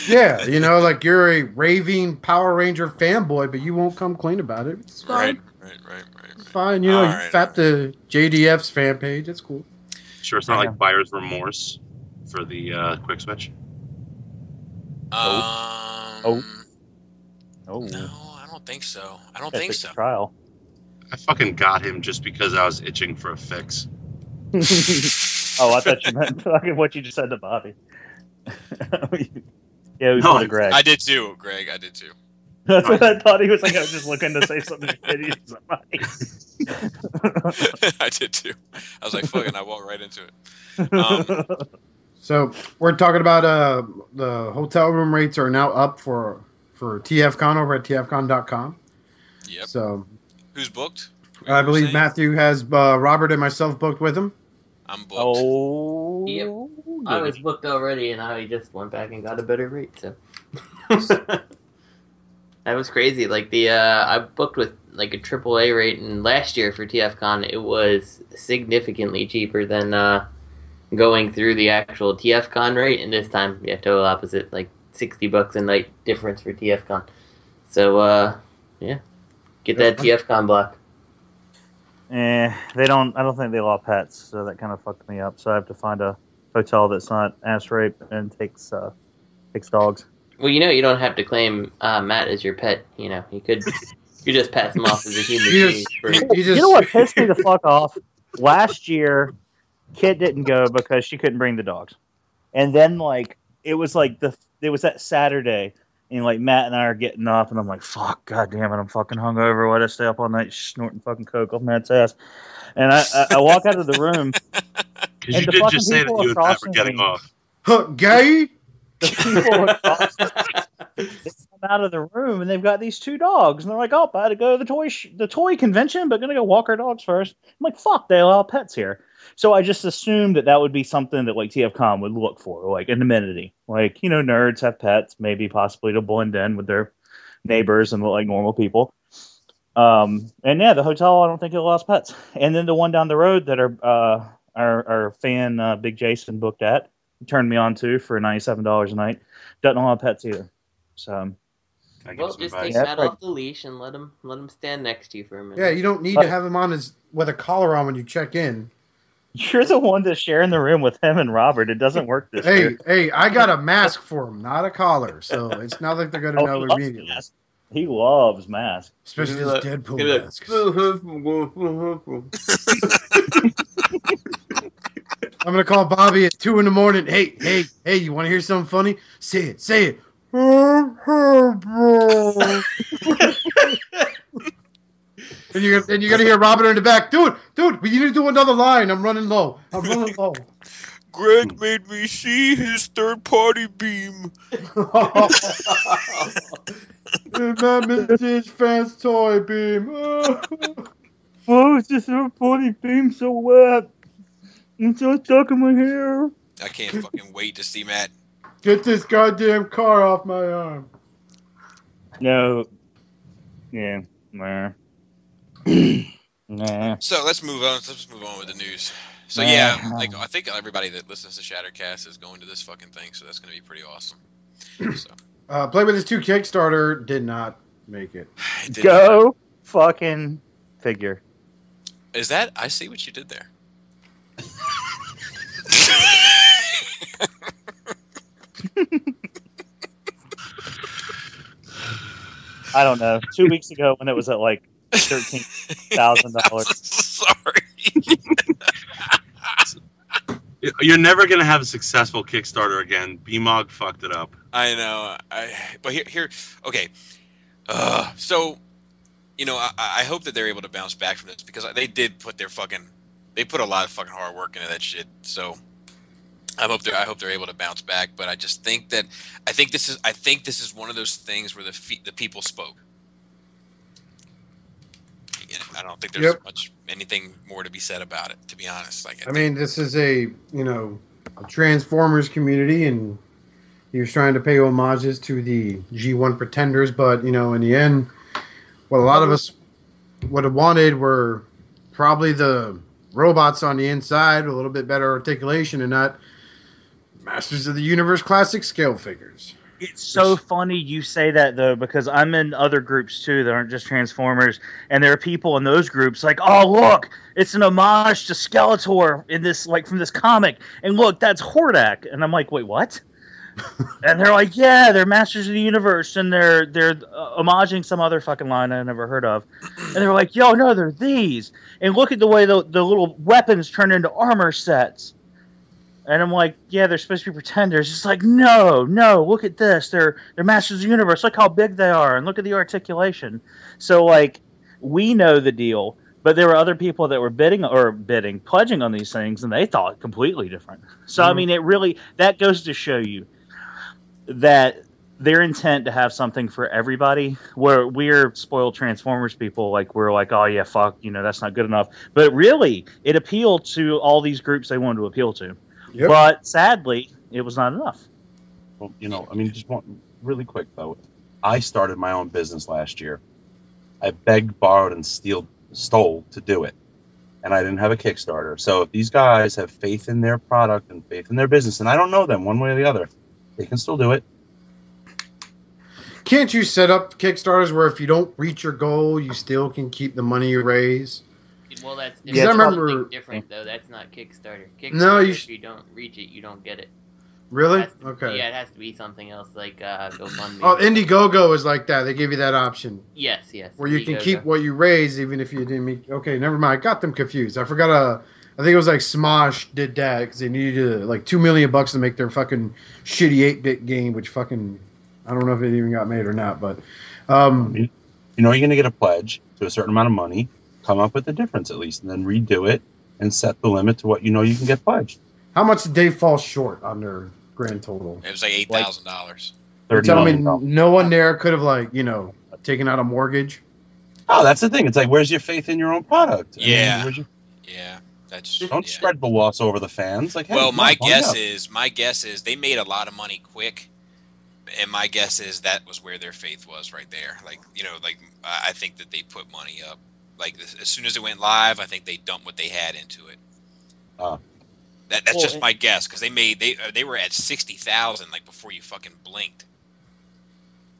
Yeah, you know, like you're a raving Power Ranger fanboy, but you won't come clean about it. It's fine. Right. It's fine. You know, All you right. fap the JDF's fan page. It's cool. Sure, it's not like buyer's remorse for the Quick Switch. Oh. No, I don't think so. I don't That's think a so. Trial. I fucking got him just because I was itching for a fix. Oh, I thought you meant fucking what you just said to Bobby. Yeah, we No, put to Greg. I did too, Greg. I did too. That's what I thought he was like. I was just looking to say something shitty to somebody. I did too. I was like, fuck it, I walked right into it. So we're talking about the hotel room rates are now up for TFCon over at TFCon.com. Yep. So Who's booked? I believe Matthew has Robert and myself booked with him. I'm booked. Oh. Yep. I was booked already, and I just went back and got a better rate. So that was crazy. Like I booked with like a AAA rate, and last year for TFCon it was significantly cheaper than going through the actual TFCon rate. And this time, yeah, total opposite, like $60 a night difference for TFCon. So yeah, get that TFCon block. They don't. I don't think they allow pets, so that kind of fucked me up. So I have to find a hotel that's not ass rape and takes dogs. Well, you don't have to claim Matt as your pet. You could just pass him off as a human being. You know what pissed me the fuck off? Last year, Kit didn't go because she couldn't bring the dogs, and then it was that Saturday. And Matt and I are getting up, and I'm like, "Fuck, goddamn it, I'm fucking hungover. Why'd I stay up all night snorting fucking coke off Matt's ass?" And I walk out of the room. Because you did just say that you and Matt were getting off. Gay. The people across they come out of the room, and they've got these two dogs, and they're like, "Oh, I had to go to the toy convention, but gonna go walk our dogs first." I'm like, "Fuck, they allow pets here." So I just assumed that would be something that TFCon would look for, an amenity. Nerds have pets, maybe possibly to blend in with their neighbors and look like normal people. And yeah, the hotel, I don't think it allows pets. And then the one down the road that our fan Big Jason booked at, he turned me on to for $97 a night, doesn't allow pets either. So. Well, just take Matt off the leash and let him stand next to you for a minute. Yeah, you don't need to have him on with a collar on when you check in. You're the one that's sharing the room with him and Robert. It doesn't work this way. Hey, I got a mask for him, not a collar. So it's not like they're going to know immediately. He loves masks. Especially this Deadpool mask. I'm going to call Bobby at 2 a.m. Hey, you want to hear something funny? Say it. And you're gonna hear Robert in the back, dude. We need to do another line. I'm running low. Greg made me see his third-party beam. That his fast toy beam. Oh, it's just third-party beam so wet. It's so stuck in my hair. I can't fucking wait to see Matt. Get this goddamn car off my arm. No. Yeah. Nah. Nah. So let's move on. Let's move on with the news. So yeah, I think everybody that listens to Shattercast is going to this fucking thing, so that's going to be pretty awesome. So. Play With His 2 Kickstarter did not make it. Go fucking figure. Is that? I see what you did there. I don't know. 2 weeks ago when it was at $13,000. Sorry. You're never gonna have a successful Kickstarter again. BMOG fucked it up. I know. But here. Okay. So, I hope that they're able to bounce back from this because they did put they put a lot of fucking hard work into that shit. So, I hope they're able to bounce back. But I just think this is one of those things where the people spoke. I don't think there's anything more to be said about it, to be honest. I mean, this is a Transformers community, and he was trying to pay homages to the G1 Pretenders, but in the end, what a lot of us would have wanted were probably the robots on the inside, a little bit better articulation, and not Masters of the Universe classic scale figures. It's so funny you say that, though, because I'm in other groups, too, that aren't just Transformers, and there are people in those groups like, oh, look, it's an homage to Skeletor in this, from this comic, and look, that's Hordak. And I'm like, wait, what? And they're like, yeah, they're Masters of the Universe, and they're homaging some other fucking line I never heard of. And they're like, yo, no, they're these. And look at the way the little weapons turn into armor sets. And I'm like, yeah, they're supposed to be pretenders. It's like, no, look at this. They're Masters of the Universe. Look how big they are, and look at the articulation. So, we know the deal, but there were other people that were pledging on these things, and they thought completely different. So, I mean, that goes to show you that their intent to have something for everybody, where we're spoiled Transformers people, we're like, oh, yeah, fuck, that's not good enough. But really, it appealed to all these groups they wanted to appeal to. Yep. But sadly, it was not enough. Well, just really quick though. I started my own business last year. I begged, borrowed, and stole to do it, and I didn't have a Kickstarter. So if these guys have faith in their product and faith in their business, and I don't know them one way or the other, they can still do it. Can't you set up Kickstarters where if you don't reach your goal, you still can keep the money you raise? Well, that's Because I remember something different though. That's not Kickstarter. Kickstarter, No, if you don't reach it, you don't get it. Really? To, Okay. Yeah, it has to be something else like GoFundMe. Oh, Indiegogo is like that. They give you that option. Yes. Where you can keep what you raise even if you didn't meet. Okay, never mind. I got them confused. I forgot. I think it was like Smosh did that because they needed like $2 million to make their fucking shitty 8-bit game, which fucking I don't know if it even got made or not. But you know you're gonna get a pledge to a certain amount of money. Come up with the difference at least, and then redo it and set the limit to what you know you can get pledged. How much did they fall short on their grand total? It was like $8,000. You're telling me no one there could have taken out a mortgage? Oh, that's the thing. It's like, where's your faith in your own product? Yeah. Don't spread the loss over the fans. Like, hey, well, my guess is they made a lot of money quick, and my guess is that was where their faith was right there. Like, I think that they put money up. Like, as soon as it went live, I think they dumped what they had into it. That's just my guess, because they were at 60,000 like before you fucking blinked.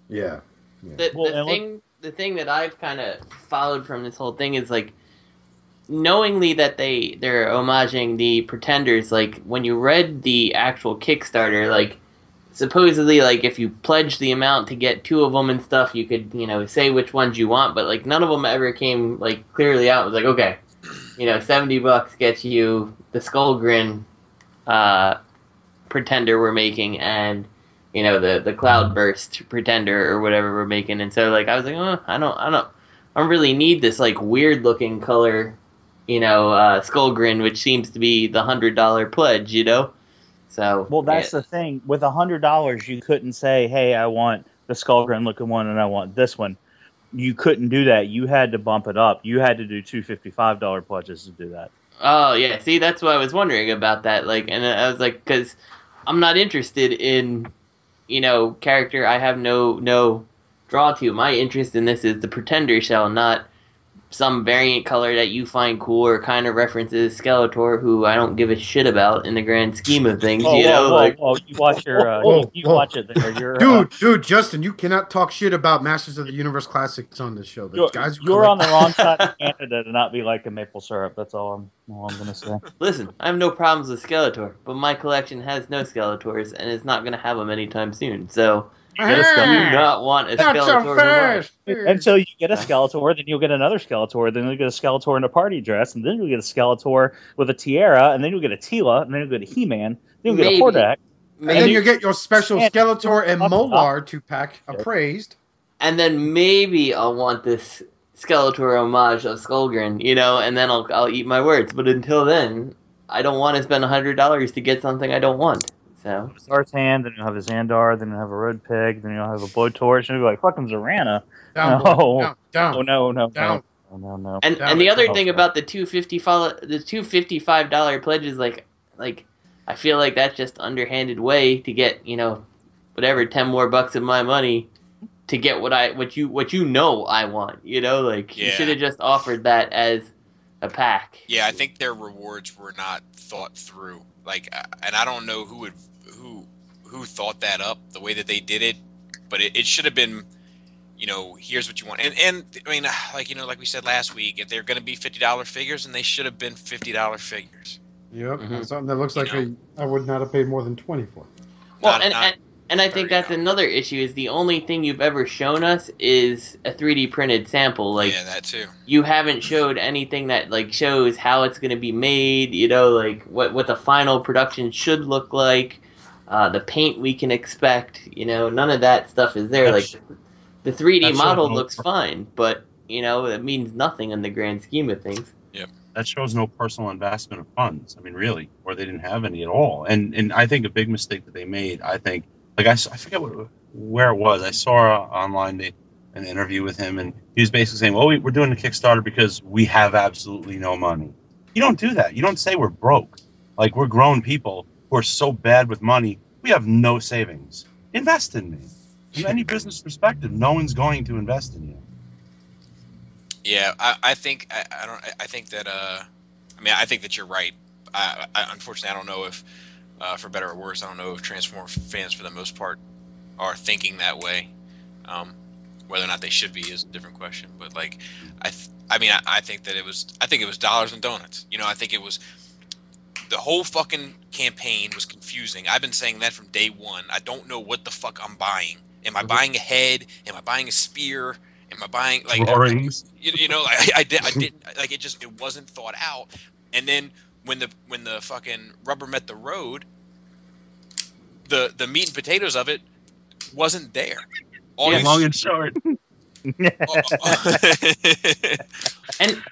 Yeah. The thing that I've kind of followed from this whole thing is like, knowingly that they're homaging the Pretenders. Like, when you read the actual Kickstarter, like, supposedly, like, if you pledge the amount to get 2 of them and stuff, you could, say which ones you want, but, like, none of them ever came, like, clearly out. It was like, okay, $70 gets you the Skullgrin Pretender we're making, and, the Cloudburst Pretender or whatever we're making. And so, like, I was like, I don't really need this, like, weird-looking color, Skullgrin, which seems to be the $100 pledge, So, well, that's the thing. With $100, you couldn't say, "Hey, I want the Skullgrin looking one, and I want this one." You couldn't do that. You had to bump it up. You had to do $255 pledges to do that. Oh yeah, see, that's what I was wondering about that. Like, and I was like, because I'm not interested in, character I have no draw to. My interest in this is the Pretender shell, not some variant color that you find cool or kind of references Skeletor, who I don't give a shit about in the grand scheme of things. You watch your, you watch it there. You're, dude, Justin, you cannot talk shit about Masters of the Universe Classics on this show. You're on the wrong side of Canada to not be like a maple syrup. That's all I'm gonna say. Listen, I have no problems with Skeletor, but my collection has no Skeletors, and it's not gonna have them anytime soon. So. You do not want a Skeletor. Until you get a Skeletor, then you'll get another Skeletor, then you'll get a Skeletor in a party dress, and then you'll get a Skeletor with a tiara, and then you'll get a Tila, and then you'll get a He-Man, then you'll get a Hordak. And then you get your special Skeletor and Molar 2-pack appraised. And then maybe I'll want this Skeletor homage of Skullgrin, and then I'll eat my words. But until then, I don't want to spend $100 to get something I don't want. So Zartan, then you'll have a Xandar, then you'll have a Road Pig, then you'll have a Blowtorch, and you'll be like, fucking Zorana. No. And the other thing about the $255 pledge is like I feel like that's just underhanded way to get, whatever, 10 more bucks of my money to get what I want. You should have just offered that as a pack. Yeah, I think their rewards were not thought through. Like, and I don't know who thought that up the way that they did it, but it should have been, here's what you want. And I mean, like we said last week, if they're going to be $50 figures, then they should have been $50 figures. Yep, something that looks like I would not have paid more than 20 for. Well, and I think that's another issue, is the only thing you've ever shown us is a 3D printed sample. Like, yeah, that too. You haven't showed anything that, like, shows how it's going to be made, like, what the final production should look like, the paint we can expect, none of that stuff is there. Like, the 3D model looks fine, but, it means nothing in the grand scheme of things. Yep. That shows no personal investment of funds. I mean, really, or they didn't have any at all. And I think a big mistake that they made, I forget where it was. I saw online an interview with him, and he was basically saying, well, we're doing a Kickstarter because we have absolutely no money. You don't do that. You don't say we're broke. Like, we're grown people who are so bad with money, we have no savings. Invest in me. From any business perspective, no one's going to invest in you. Yeah, I think I think that you're right. Unfortunately, I don't know if, for better or worse, I don't know if Transformers fans for the most part are thinking that way. Whether or not they should be is a different question. But like, I think it was dollars and donuts. You know, I think it was the whole fucking campaign was confusing. I've been saying that from day one. I don't know what the fuck I'm buying. Am I buying a head? Am I buying a spear? Am I buying like drawings? You know, like I didn't like it wasn't thought out. And then when the fucking rubber met the road, the meat and potatoes of it wasn't there. Long and short. and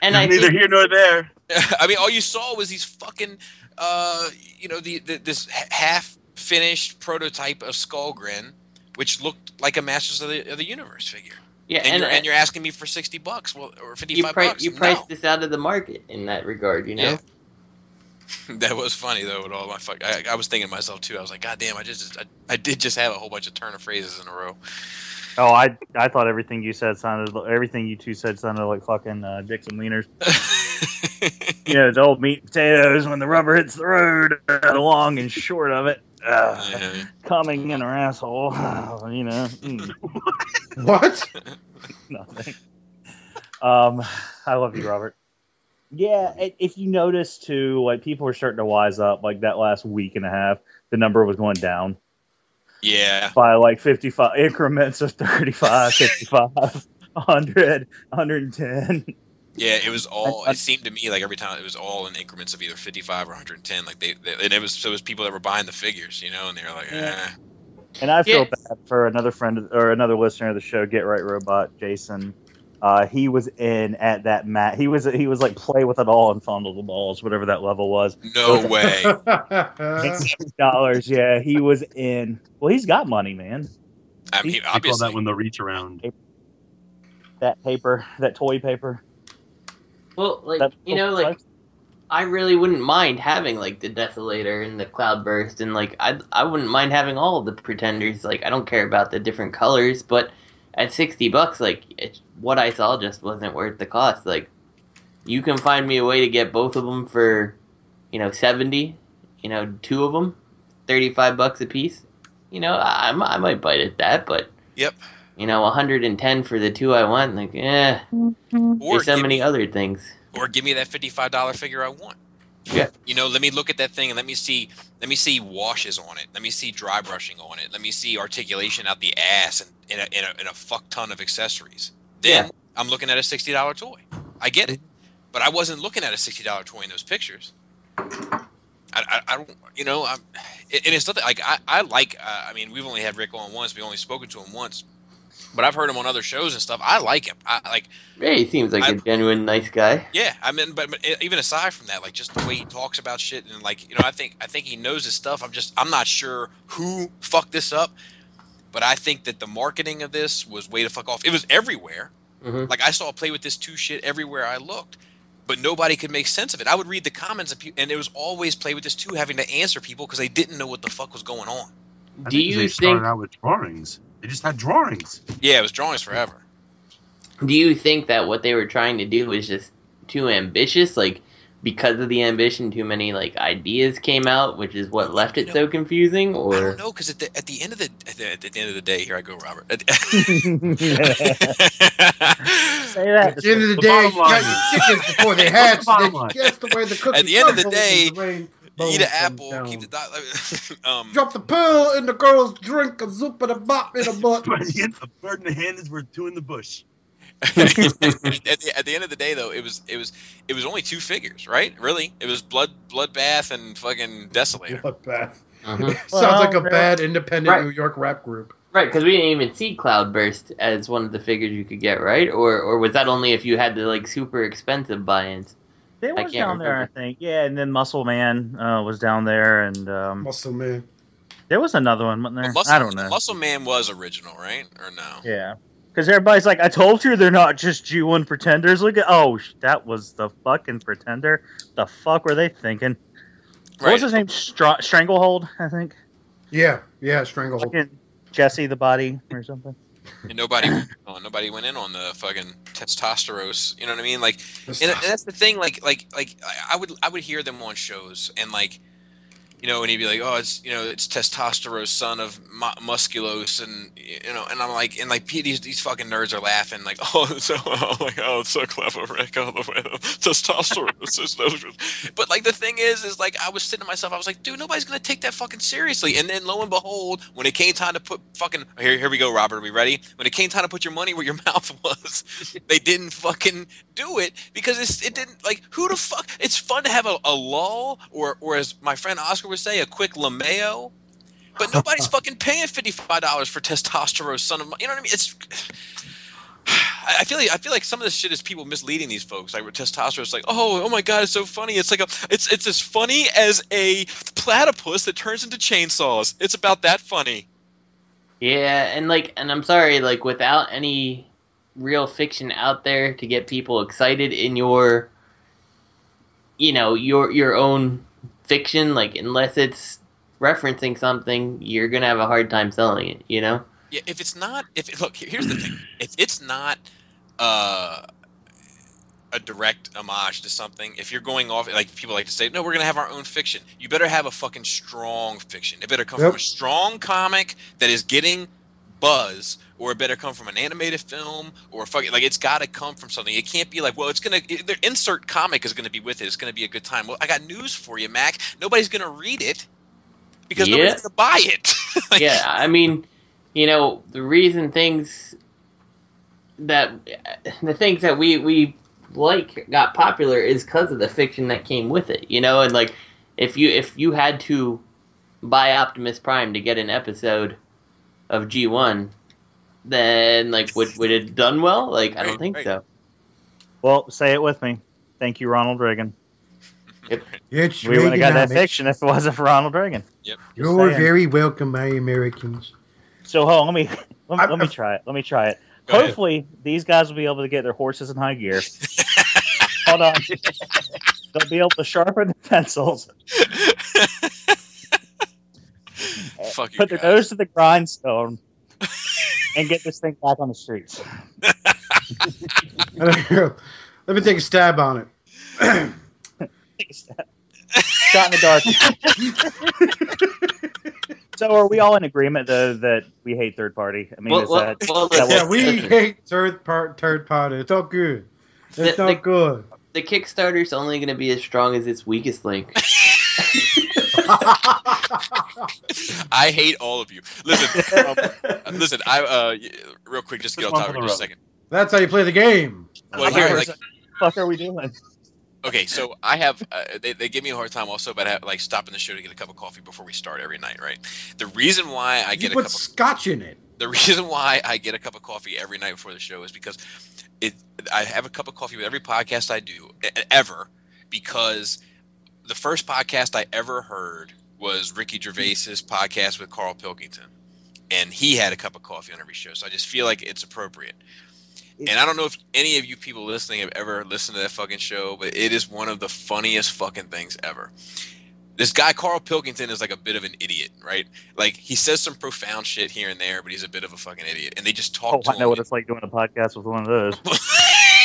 I neither here nor there. I mean, all you saw was these fucking this half finished prototype of Skullgrin, which looked like a Masters of the Universe figure. Yeah, and you're asking me for $60, well, or $55. You priced this out of the market in that regard, you know. Yeah. That was funny though. With all my I was thinking to myself too. I was like, God damn! I did just have a whole bunch of turn of phrases in a row. Oh, I thought everything you two said sounded like fucking dicks and wieners. You know, the old meat and potatoes when the rubber hits the road, the long and short of it, coming in her asshole. You know. What? Nothing. I love you, Robert. Yeah, if you notice too, like people were starting to wise up. Like that last week and a half, the number was going down. Yeah. By like 55 increments of 35, 55, 100, 110. Yeah, it was all. It seemed to me like every time it was all in increments of either 55 or 110. Like and it was people that were buying the figures, you know, and they were like, eh. And I feel bad for another friend or another listener of the show, Get Right Robot, Jason. He was in at that mat. He was like play with it all and fondle the balls, whatever that level was. No way. $6. Yeah, he was in. Well, he's got money, man. I mean, I call that when the reach around. That paper, that toy paper. Well, like you know, like I really wouldn't mind having like the Desolator and the Cloudburst, and like I wouldn't mind having all of the Pretenders. Like I don't care about the different colors, but at $60, like what I saw just wasn't worth the cost. Like you can find me a way to get both of them for, you know, 70. You know, two of them, $35 a piece. You know, I might bite at that, but yep. You know, 110 for the two I want. Like, there's so many other things. Or give me that $55 figure I want. Yeah. You know, let me look at that thing and let me see washes on it. Let me see dry brushing on it. Let me see articulation out the ass and in a fuck ton of accessories. Then I'm looking at a $60 toy. I get it, but I wasn't looking at a $60 toy in those pictures. I don't, you know, and it's nothing like I like. I mean, we've only had Rick on once. We've only spoken to him once, but I've heard him on other shows and stuff. I like him. Yeah, he seems like a genuine nice guy. Yeah, I mean, but even aside from that, like just the way he talks about shit and like, you know, I think he knows his stuff. I'm not sure who fucked this up, but I think that the marketing of this was way to fuck off. It was everywhere. Mm-hmm. Like I saw Play With This 2 shit everywhere I looked, but nobody could make sense of it. I would read the comments and it was always Play With This 2 having to answer people because they didn't know what the fuck was going on. Do you think they started out with drawings? They just had drawings. Yeah, it was drawings forever. Do you think that what they were trying to do was just too ambitious? Like, because of the ambition, too many like ideas came out, which is what left it so confusing? Or I don't know, because at the end of the day, here I go, Robert. Say that. At the end of the day, you got your chickens before they hatch. That's the way the cookie. At the end of the day, eat an apple, keep the drop the pill in the girl's drink, a zoop and a bop in a butt. A bird in the hand is worth two in the bush. At the end of the day, though, it was only two figures, right? Really, it was Bloodbath and fucking Desolator. Bloodbath. Sounds like a bad independent New York rap group. Right, because we didn't even see Cloudburst as one of the figures you could get, right? Or was that only if you had the like super expensive buy-ins? They was down there, I think. Yeah, and then Muscle Man was down there, and Muscle Man. There was another one, wasn't there? Well, I don't know. Muscle Man was original, right? Or no? Yeah. Because everybody's like, I told you they're not just G1 pretenders. Look at, that was the fucking pretender. The fuck were they thinking? Right. What was his name? Stranglehold, I think. Yeah, Stranglehold. Fucking Jesse the Body or something. And nobody went in on the fucking testosterone. You know what I mean? Like, and that's the thing. Like I would hear them on shows and like, you know, and he'd be like, oh, it's, you know, it's Testosterone's son of musculose, and and I'm like, these fucking nerds are laughing like, oh, it's so clever, Rick. Oh, the way testosterone is so but like the thing is like I was sitting to myself, I was like, dude, nobody's gonna take that fucking seriously. And then lo and behold, when it came time to put fucking here we go, Robert, are we ready? When it came time to put your money where your mouth was, they didn't fucking do it because it didn't, like, who the fuck? It's fun to have a lull or as my friend Oscar would say, a quick LeMayo. But nobody's fucking paying $55 for testosterone, son of, you know what I mean? It's, I feel like some of this shit is people misleading these folks. Like with testosterone, it's like, oh my god, it's so funny. It's like it's as funny as a platypus that turns into chainsaws. It's about that funny. Yeah, and I'm sorry, like without any real fiction out there to get people excited in your, your own fiction, like unless it's referencing something, you're gonna have a hard time selling it, Yeah, look, here's the thing. If it's not a direct homage to something, if you're going off, like people like to say, no, we're gonna have our own fiction, you better have a fucking strong fiction. It better come from a strong comic that is getting buzz, or it better come from an animated film, or fucking, like, it's got to come from something. It can't be like, well, their insert comic is gonna be with it. It's gonna be a good time. Well, I got news for you, Mac. Nobody's gonna read it. Because nobody's going to buy it. Yeah, I mean, the reason the things that we like got popular is because of the fiction that came with it, and like if you had to buy Optimus Prime to get an episode of G1, then like would it have done well? Like I don't think so. Well, say it with me. Thank you, Ronald Reagan. Yep. We would have got that fiction if it wasn't for Ronald Reagan. Yep. You're very welcome, my Americans. So hold on, let me try it. Go Hopefully, ahead. These guys will be able to get their horses in high gear. Hold on. They'll be able to sharpen the pencils. Put their nose to the grindstone and get this thing back on the streets. Let me take a stab on it. Shot in the dark. So are we all in agreement, though, that we hate third party? I mean, we hate third party. It's all good. It's not good. The Kickstarter's only going to be as strong as its weakest link. I hate all of you. Listen, I real quick, just to get on topic for just a second. That's how you play the game. Well, here, what the fuck are we doing? Okay, so I have they give me a hard time also about stopping the show to get a cup of coffee before we start every night, right? The reason why I get a cup of scotch in it. The reason why I get a cup of coffee every night before the show is because I have a cup of coffee with every podcast I do ever, because the first podcast I ever heard was Ricky Gervais's podcast with Carl Pilkington, and he had a cup of coffee on every show, so I just feel like it's appropriate. And I don't know if any of you people listening have ever listened to that fucking show, but it is one of the funniest fucking things ever. This guy, Carl Pilkington, is like a bit of an idiot, right? Like, he says some profound shit here and there, but he's a bit of a fucking idiot. And they just talk to him. I know what it's like doing a podcast with one of those.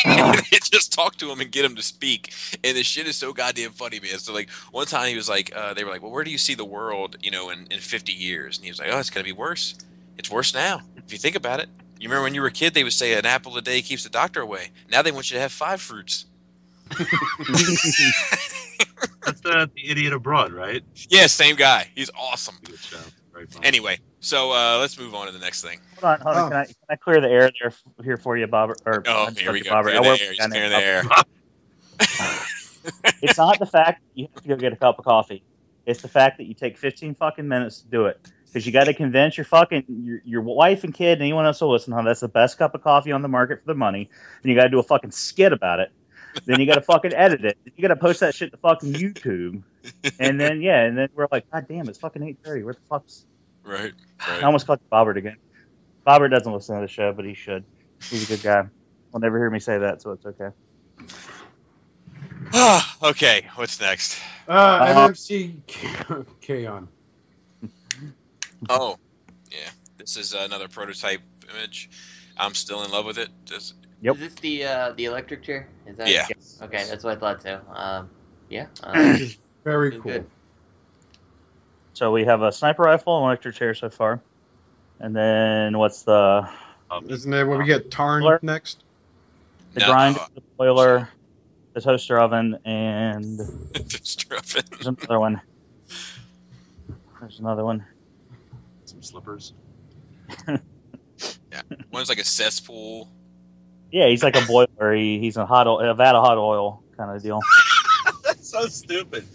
They just talk to him and get him to speak. And the shit is so goddamn funny, man. So, like, one time he was like, they were like, well, where do you see the world, in 50 years? And he was like, oh, it's going to be worse. It's worse now, if you think about it. You remember when you were a kid, they would say an apple a day keeps the doctor away. Now they want you to have 5 fruits. That's the idiot abroad, right? Yeah, same guy. He's awesome. Good show. Very fun. Anyway, so let's move on to the next thing. Hold on. Can I clear the air here for you, Bob? Here we go. Clear the air. It's not the fact that you have to go get a cup of coffee. It's the fact that you take 15 fucking minutes to do it. Because you got to convince your wife and kid and anyone else to listen, that's the best cup of coffee on the market for the money. And you got to do a fucking skit about it. Then you got to fucking edit it. You got to post that shit to fucking YouTube. And then we're like, God damn, it's fucking 8:30. Where the fuck's... Right. I almost called Bobbert again. Bobbert doesn't listen to the show, but he should. He's a good guy. He'll never hear me say that, so it's okay. Okay, what's next? MMC Kaon. Oh, yeah. This is another prototype image. I'm still in love with it. Yep. Is this the electric chair? Is that? Yeah. Okay, that's what I thought so. Yeah. Very cool. Good. So we have a sniper rifle and electric chair so far. And then what's the Isn't that where we get Tarn Boiler? next? the No. grinder, the boiler, the toaster oven, and there's another one. There's another one. Some slippers. Yeah, one's like a cesspool. Yeah, he's like a boiler. He's a vat of hot oil kind of deal. That's so stupid.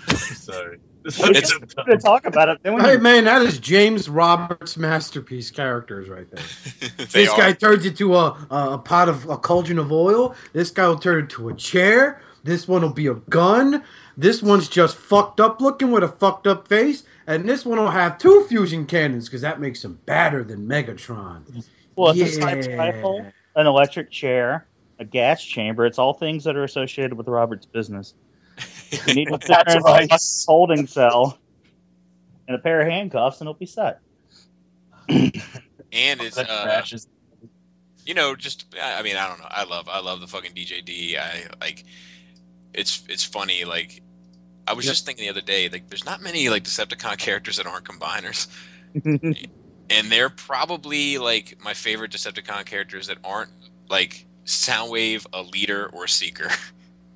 I'm sorry. It's to talk about it. Then when Hey you- man, that is James Roberts' masterpiece characters right there. They This are. guy turns into a pot of a cauldron of oil. This guy will turn into a chair. This one will be a gun. This one's just fucked up looking with a fucked up face. And this one will have 2 fusion cannons because that makes him badder than Megatron. well, it's a sniper rifle, an electric chair, a gas chamber. It's all things that are associated with Robert's business. You need a holding cell and a pair of handcuffs, and it'll be set. And it's That crashes. you know, just I mean, I don't know. I love the fucking DJD. I like it's funny. Like I was just thinking the other day, like there's not many like Decepticon characters that aren't combiners, and they're probably like my favorite Decepticon characters that aren't like Soundwave, a leader, or a seeker.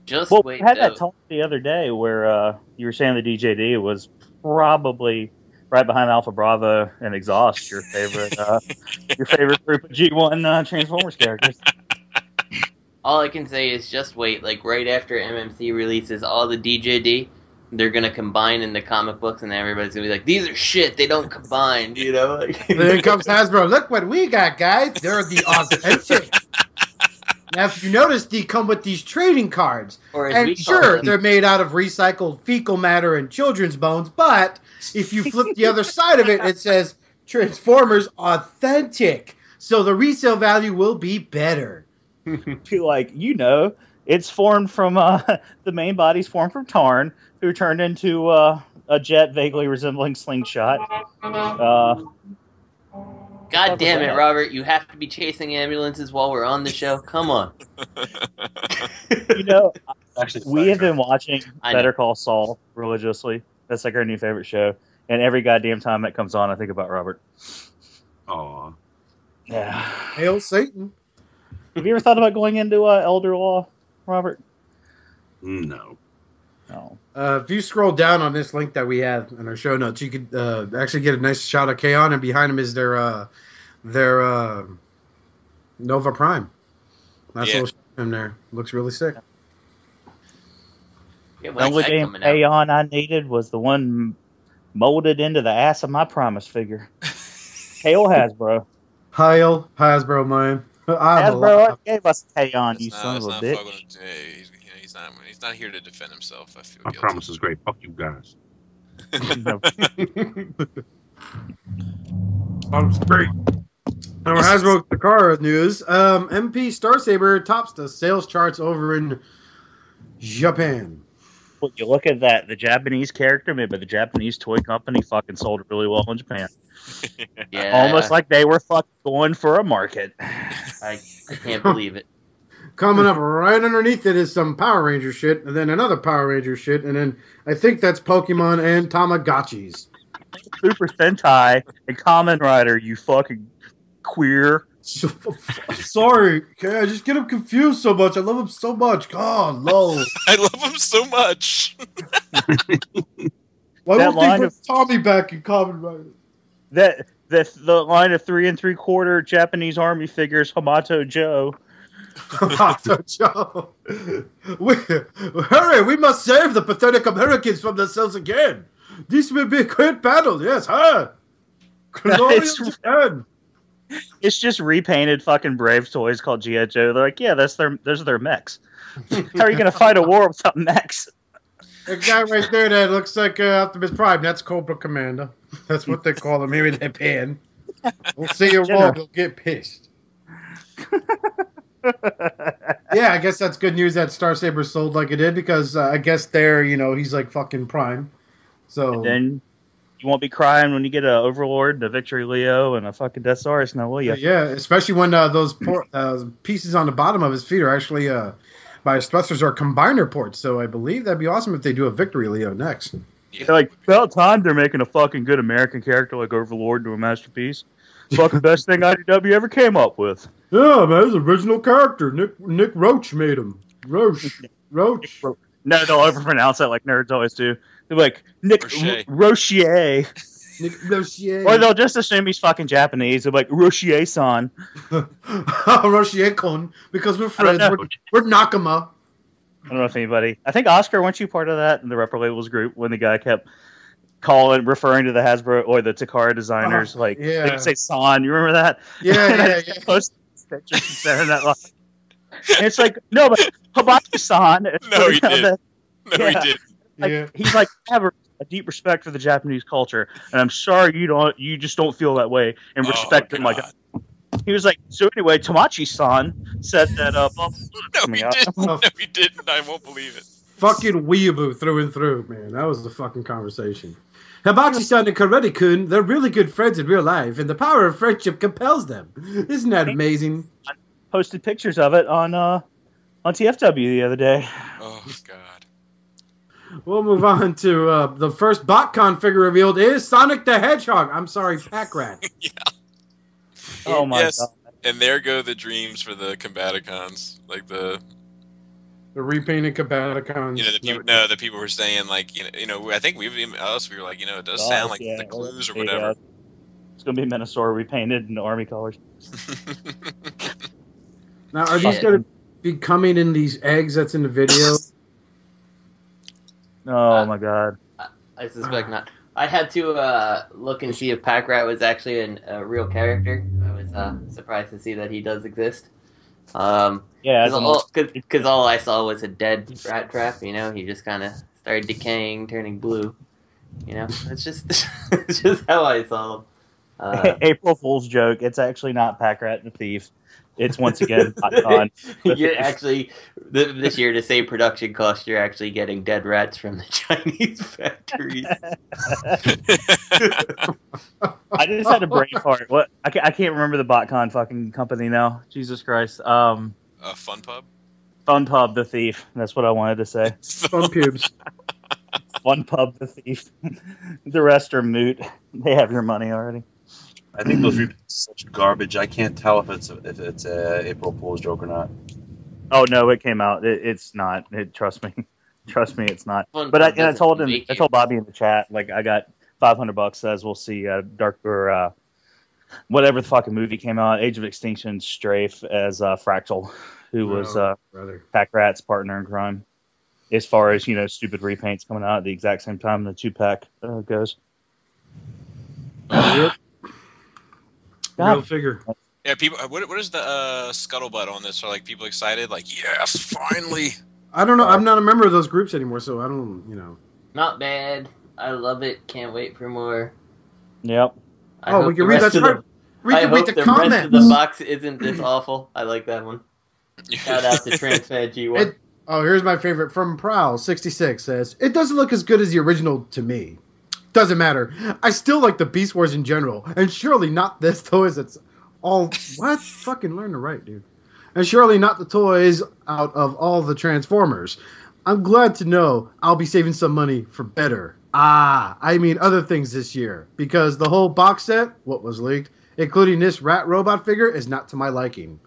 Just Well, wait. we had though. that talk the other day where you were saying the DJD was probably right behind Alpha Bravo and Exhaust, your favorite group of G1 Transformers characters. All I can say is just wait. Like right after MMC releases all the DJD, they're gonna combine in the comic books, and everybody's gonna be like, "These are shit. They don't combine." You know. Like, Then comes Hasbro. Look what we got, guys. They're the authentic. Now, if you notice, they come with these trading cards. Or as we And call sure, them- they're made out of recycled fecal matter and children's bones, but if you flip the other side of it, it says Transformers Authentic. So the resale value will be better. Be like, it's formed from the main body's formed from Tarn, who turned into a jet vaguely resembling Slingshot. God damn it, Robert! You have to be chasing ambulances while we're on the show. Come on. Actually, We have been watching I know. Better Call Saul religiously. That's like our new favorite show. And every goddamn time it comes on, I think about Robert. Aw. Yeah. Hail Satan. Have you ever thought about going into elder law, Robert? No. No. If you scroll down on this link that we have in our show notes, you could actually get a nice shot of Kaon, and behind him is their Nova Prime. Nice little shot of him there. Looks really sick. Yeah, The when's only that damn coming out? Aeon I needed was the one molded into the ass of my Primus figure. Hail Hasbro. Hail Hasbro, man. Hasbro gave us Aeon, you It's son of a not bitch. fucking- hey, he's not here to defend himself. I feel My guilty. promise is great. Fuck you guys. Great. Now, Hasbro Takara news. MP Star Saber tops the sales charts over in Japan. Well, you look at that, the Japanese character made by the Japanese toy company fucking sold really well in Japan. Yeah, Almost like they were fucking going for a market. I can't believe it. Coming up right underneath it is some Power Ranger shit, and then another Power Ranger shit, and then I think that's Pokemon and Tamagotchis. Super Sentai and Kamen Rider, you fucking queer. Sorry, okay, I just get him confused so much. I love him so much. God, lol. I love him so much. Why That won't line they put Tommy back in Kamen Rider? The line of 3 3/4 Japanese army figures, Hamato Joe. Joe. Hurry, we must save the pathetic Americans from themselves again. This will be a great battle, yes, huh? Glorious Japan. It's just repainted fucking Brave toys called G.I. Joe. They're like, yeah, those are their mechs. How are you going to fight a war without mechs? The guy right there that looks like Optimus Prime, that's Cobra Commander. That's what they call him here in Japan. We'll see a war, they'll get pissed. Yeah, I guess that's good news that Star Saber sold like it did because I guess there, he's like fucking Prime. So And then you won't be crying when you get a Overlord, a Victory Leo, and a fucking Death Saurus now, will you? yeah, especially when those pieces on the bottom of his feet are actually by his thrusters are combiner ports. So I believe that'd be awesome if they do a Victory Leo next. Yeah, They're like, about time they're making a fucking good American character like Overlord into a masterpiece. Fucking best thing IDW ever came up with. Yeah, man, his original character. Nick Roach made him. Roach. No, they'll overpronounce that like nerds always do. They're like, Nick Rochier. Nick Rochier. Or they'll just assume he's fucking Japanese. They're like, Rochier-san. Rochier-kun, because we're friends. We're Nakama. I don't know if anybody... I think, Oscar, weren't you part of that in the Repro Labels group when the guy kept referring to the Hasbro or the Takara designers? They would say San. You remember that? Yeah. Posted pictures and saying that. And it's like, no, but Hibachi-san. No, he did. He did. He's like, I have a deep respect for the Japanese culture, and I'm sorry you just don't feel that way and respect them like. He was like, so anyway, Tamachi-san said that. No, he didn't. I won't believe it. Fucking weeaboo through and through, man. That was the fucking conversation. Hibachi-san and Karate-kun, they're really good friends in real life, and the power of friendship compels them. Isn't that amazing? Posted pictures of it on TFW the other day. Oh God. We'll move on to the first Botcon figure revealed is Sonic the Hedgehog. I'm sorry, PackRat. Yeah. Oh my God. And there go the dreams for the Combaticons, like the repainted Combaticons. The people were saying like I think we were like it does sound like the Clues or whatever. It's gonna be Minosaur repainted in army colors. Now, are these gonna be coming in these eggs that's in the video? Oh my God. I suspect not. I had to look and see if PackRat was actually a real character. I was surprised to see that he does exist. Because all I saw was a dead rat trap. He just kind of started decaying, turning blue. It's just it's just how I saw him. April Fool's joke. It's actually not PackRat the Thief. It's once again Botcon. You're actually this year to save production costs. You're actually getting dead rats from the Chinese factories. I just had a brain fart. What? I can't remember the Botcon fucking company now. Jesus Christ. Fun Pub. Fun Pub the Thief. That's what I wanted to say. Fun Pubes. Fun Pub the Thief. The rest are moot. They have your money already. I think those are such garbage. I can't tell if it's a April Fool's joke or not. Oh no, it came out. It's not. Trust me, it's not. But I told Bobby in the chat, like I got $500 as we'll see whatever the fucking movie came out, Age of Extinction Strafe as Fractal, who was PackRat's partner in crime. As far as stupid repaints coming out at the exact same time the 2-pack goes. Real figure. Yeah, people. What is the scuttlebutt on this? Are like people excited? Like, yes, finally. I don't know. I'm not a member of those groups anymore, so I don't. Not bad. I love it. Can't wait for more. Yep. We can read that. We can read the comments. Rest of the box isn't this awful. I like that one. Shout out to TransFan G1. Here's my favorite from Prowl66 says, it doesn't look as good as the original to me. Doesn't matter. I still like the Beast Wars in general, and surely not this toys. It's all what? Fucking learn to write, dude. And surely not the toys out of all the Transformers. I'm glad to know I'll be saving some money for better. Other things this year, because the whole box set, what was leaked, including this rat robot figure, is not to my liking.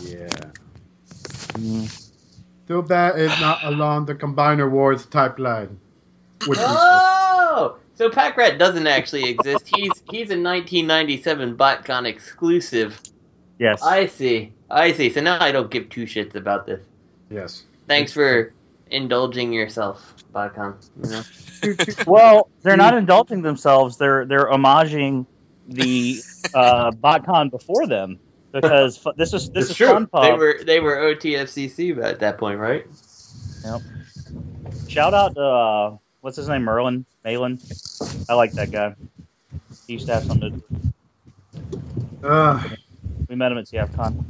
Yeah. Too bad it's not along the Combiner Wars type line. So PackRat doesn't actually exist. He's a 1997 Botcon exclusive. Yes. I see. So now I don't give two shits about this. Yes. Thanks for indulging yourself, Botcon. Well, they're not indulging themselves. They're homaging the Botcon before them because this is Fun Pub. They were OTFCC at that point, right? Yep. Shout out to what's his name, Malin. I like that guy. He used to have something to do. We met him at TFCon.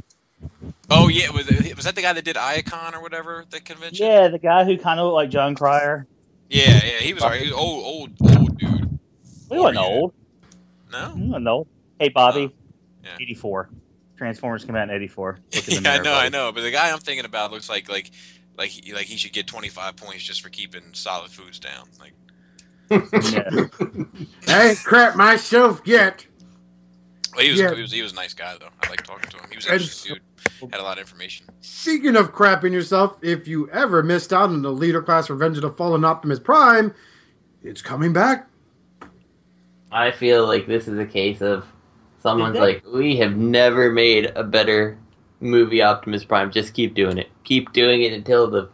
Oh yeah, was that the guy that did Iacon or whatever at the convention? Yeah, the guy who kind of looked like John Cryer. Yeah, he was alright. He was old dude. We wasn't old. No? We wasn't old. Hey, Bobby. Yeah. 84. Transformers came out in 84. I know. But the guy I'm thinking about looks like he should get 25 points just for keeping solid foods down. Like, Yeah. I ain't crap myself yet. Well, he was, Yeah. he was a nice guy though. I like talking to him. He was actually a dude. Had a lot of information. Speaking of crapping yourself, if you ever missed out on the Leader Class Revenge of the Fallen Optimus Prime, it's coming back. I feel like this is a case of someone's like, we have never made a better movie Optimus Prime. Just keep doing it. Keep doing it until the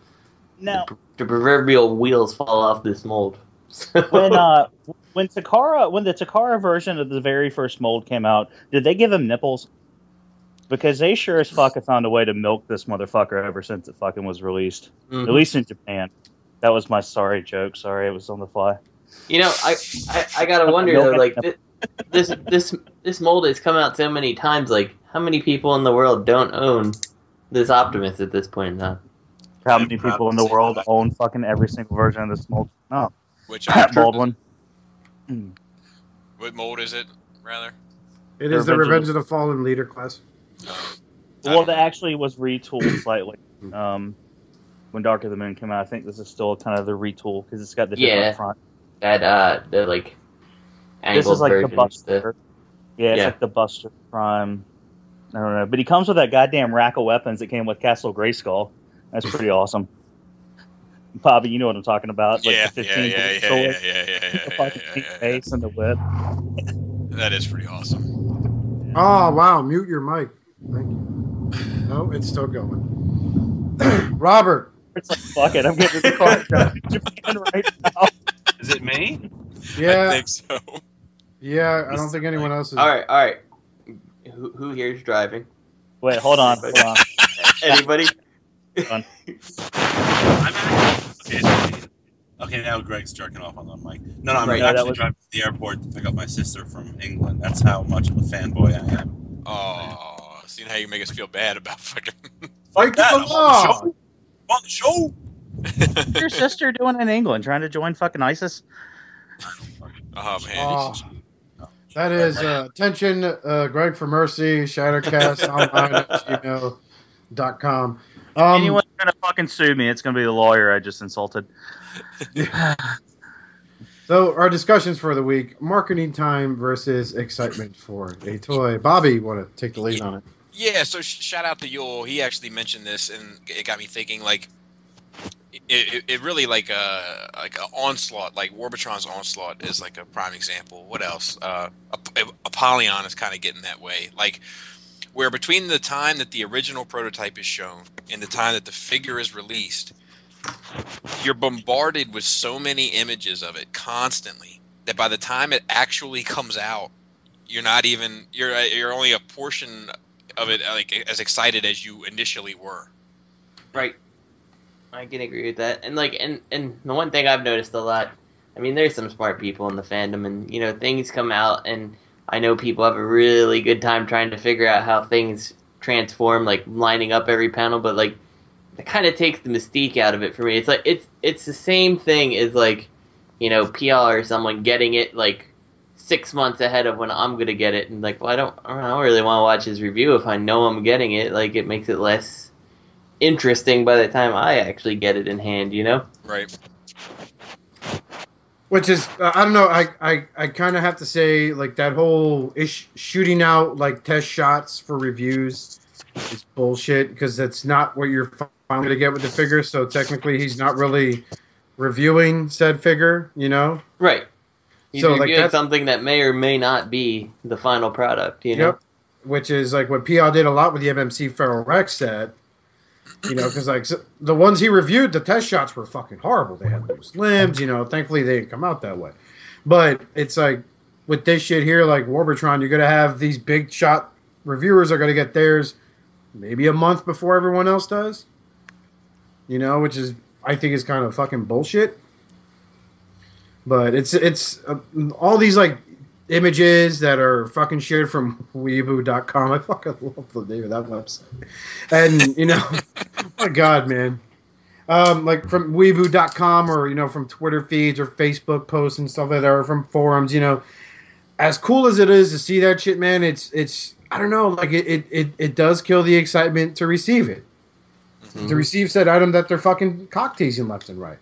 proverbial wheels fall off this mold. When the Takara version of the very first mold came out, did they give him nipples? Because they sure as fuck have found a way to milk this motherfucker ever since it fucking was released. Mm-hmm. At least in Japan. That was my sorry joke. Sorry, it was on the fly. You know, I gotta wonder though, like this mold has come out so many times. Like, how many people in the world don't own this Optimus at this point in time? How many people in the world own fucking every single version of this mold? No. Which Baldwin. What mold is it, rather? It is the Revenge of the Fallen Leader Class. Well, that actually was retooled slightly. When Dark of the Moon came out, I think this is still kind of the retool because it's got the different front. That the like angled this is like version. The Buster. It's like the Buster Prime. I don't know, but he comes with that goddamn rack of weapons that came with Castle Grayskull. That's pretty awesome. Bobby, you know what I'm talking about? Like the 15 the fucking face and the whip. That is pretty awesome. Oh wow! Mute your mic. Thank you. No, it's still going. Robert. It's like, fuck it, I'm getting the car in Japan right now. Is it me? Yeah. I think so. Yeah, I don't think anyone else is. All right. Who here is driving? Wait, hold on. Anybody? I'm okay, now Greg's jerking off on the mic. No, I'm actually driving to the airport to pick up my sister from England. That's how much of a fanboy I am. Oh, seeing how you make us feel bad about fucking... Fight the law! On the show! What's your sister doing in England? Trying to join fucking ISIS? Oh, man. That is attention, Greg for Mercy, Shattercast online at gmail.com. Anyone's gonna fucking sue me, it's gonna be the lawyer I just insulted. So our discussions for the week: marketing time versus excitement for a toy. Bobby, you want to take the lead on it? Yeah, so shout out to Yul. He actually mentioned this, and it got me thinking. Like, it really like a onslaught, like Warbitron's onslaught is like a prime example. What else? Apollyon is kind of getting that way. Like, where between the time that the original prototype is shown and the time that the figure is released, you're bombarded with so many images of it constantly that by the time it actually comes out, you're only a portion of it like as excited as you initially were. Right. I can agree with that. And like and the one thing I've noticed a lot, I mean, there's some smart people in the fandom, and you know, things come out, and I know people have a really good time trying to figure out how things transform, like lining up every panel, but like it kind of takes the mystique out of it for me. It's like it's the same thing as like, you know, PR or someone getting it like 6 months ahead of when I'm gonna get it, and like, well, I don't really want to watch his review if I know I'm getting it. Like, it makes it less interesting by the time I actually get it in hand, you know? Right. Which is, I don't know, I kind of have to say, like, that whole shooting out, like, test shots for reviews is bullshit, because that's not what you're finally going to get with the figure, so technically he's not really reviewing said figure, you know? Right. He's so, reviewing like, something that may or may not be the final product, you know? Yep. Which is, like, what PL did a lot with the MMC Feral Rex set. You know, because like the ones he reviewed, the test shots were fucking horrible. They had loose limbs, you know. Thankfully, they didn't come out that way. But it's like with this shit here, like Warbitron, you're gonna have these big shot reviewers are gonna get theirs maybe a month before everyone else does. You know, which is I think is kind of fucking bullshit. But it's all these like images that are fucking shared from Weeboo.com. I fucking love the name of that website. And, you know, my God, man. Like from Weeboo.com or, you know, from Twitter feeds or Facebook posts and stuff like that, or from forums, you know. As cool as it is to see that shit, man, it's I don't know, like it does kill the excitement to receive it. Mm-hmm. To receive said item that they're fucking cock teasing left and right.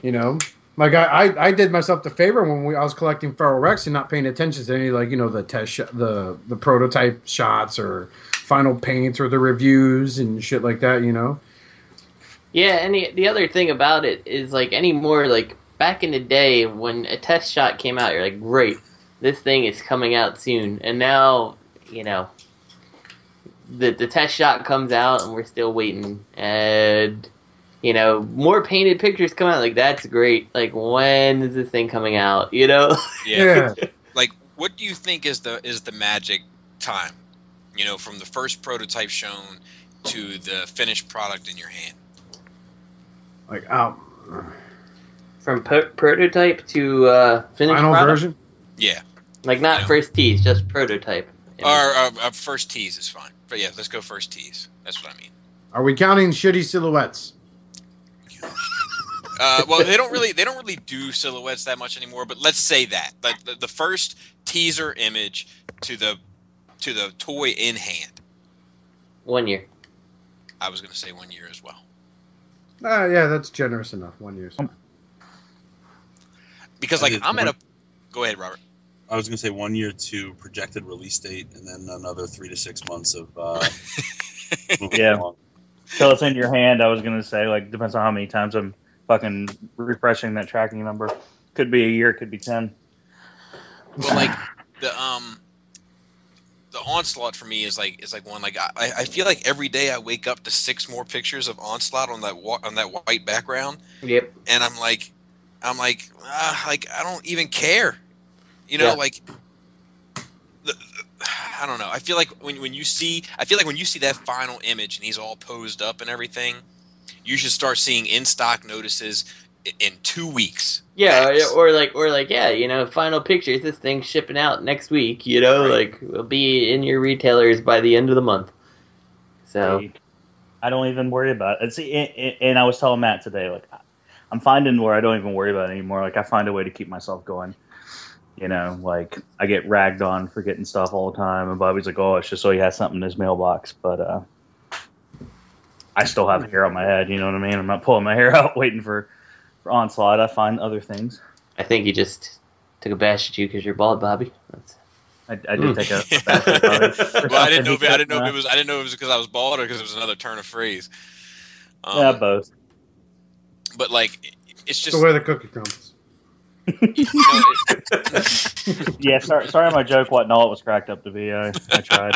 You know? Like I did myself the favor when I was collecting Feral Rex and not paying attention to any the test the prototype shots or final paints or the reviews and shit like that. Yeah, and the other thing about it is anymore back in the day when a test shot came out, you're like, great, this thing is coming out soon, and now the test shot comes out and we're still waiting, and more painted pictures come out. That's great. When is this thing coming out? Yeah. What do you think is the magic time? From the first prototype shown to the finished product in your hand. From prototype to finished final product? version. Yeah. Not first tease, just prototype. Or first tease is fine. But yeah, let's go first tease. That's what I mean. Are we counting shitty silhouettes? Well, they don't really do silhouettes that much anymore. But let's say that the first teaser image to the toy in hand. 1 year. I was going to say 1 year as well. Yeah, that's generous enough. 1 year. Because I'm at a. Go ahead, Robert. I was going to say 1 year to projected release date, and then another 3 to 6 months of. Yeah. Till it's in your hand. I was going to say depends on how many times I'm fucking refreshing that tracking number. Could be a year, could be 10. Well, the Onslaught for me is one I feel like every day I wake up to 6 more pictures of Onslaught on that white background. Yep. And I'm like I don't even care, Yeah. I don't know. I feel like when you see that final image and he's all posed up and everything, you should start seeing in stock notices in 2 weeks. Yeah, or final pictures. This thing's shipping out next week. Right. Will be in your retailers by the end of the month. So I don't even worry about it. See, and I was telling Matt today, I'm finding where I don't even worry about it anymore. I find a way to keep myself going. I get ragged on for getting stuff all the time, and Bobby's like, "Oh, it's just so he has something in his mailbox." But I still have hair on my head. You know what I mean? I'm not pulling my hair out waiting for Onslaught. I find other things. I think he just took a bash at you because you're bald, Bobby. I did take a bash at Bobby. Well, I didn't know if it was because I was bald or because it was another turn of phrase. Yeah, both. But it's just the way the cookie crumbles. Yeah, sorry, my joke wasn't all it was cracked up to be. I tried.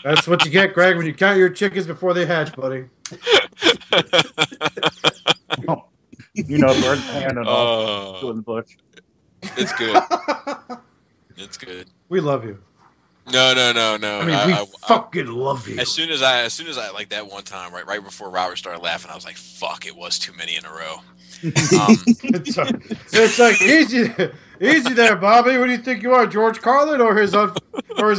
That's what you get, Greg, when you count your chickens before they hatch, buddy. Bird hand and all in the bush. It's good. It's good. We love you. No. I mean, we fucking love you. As soon as I that one time, right before Robert started laughing, I was like, "Fuck! It was too many in a row." It's easy there, Bobby. What do you think you are, George Carlin, or his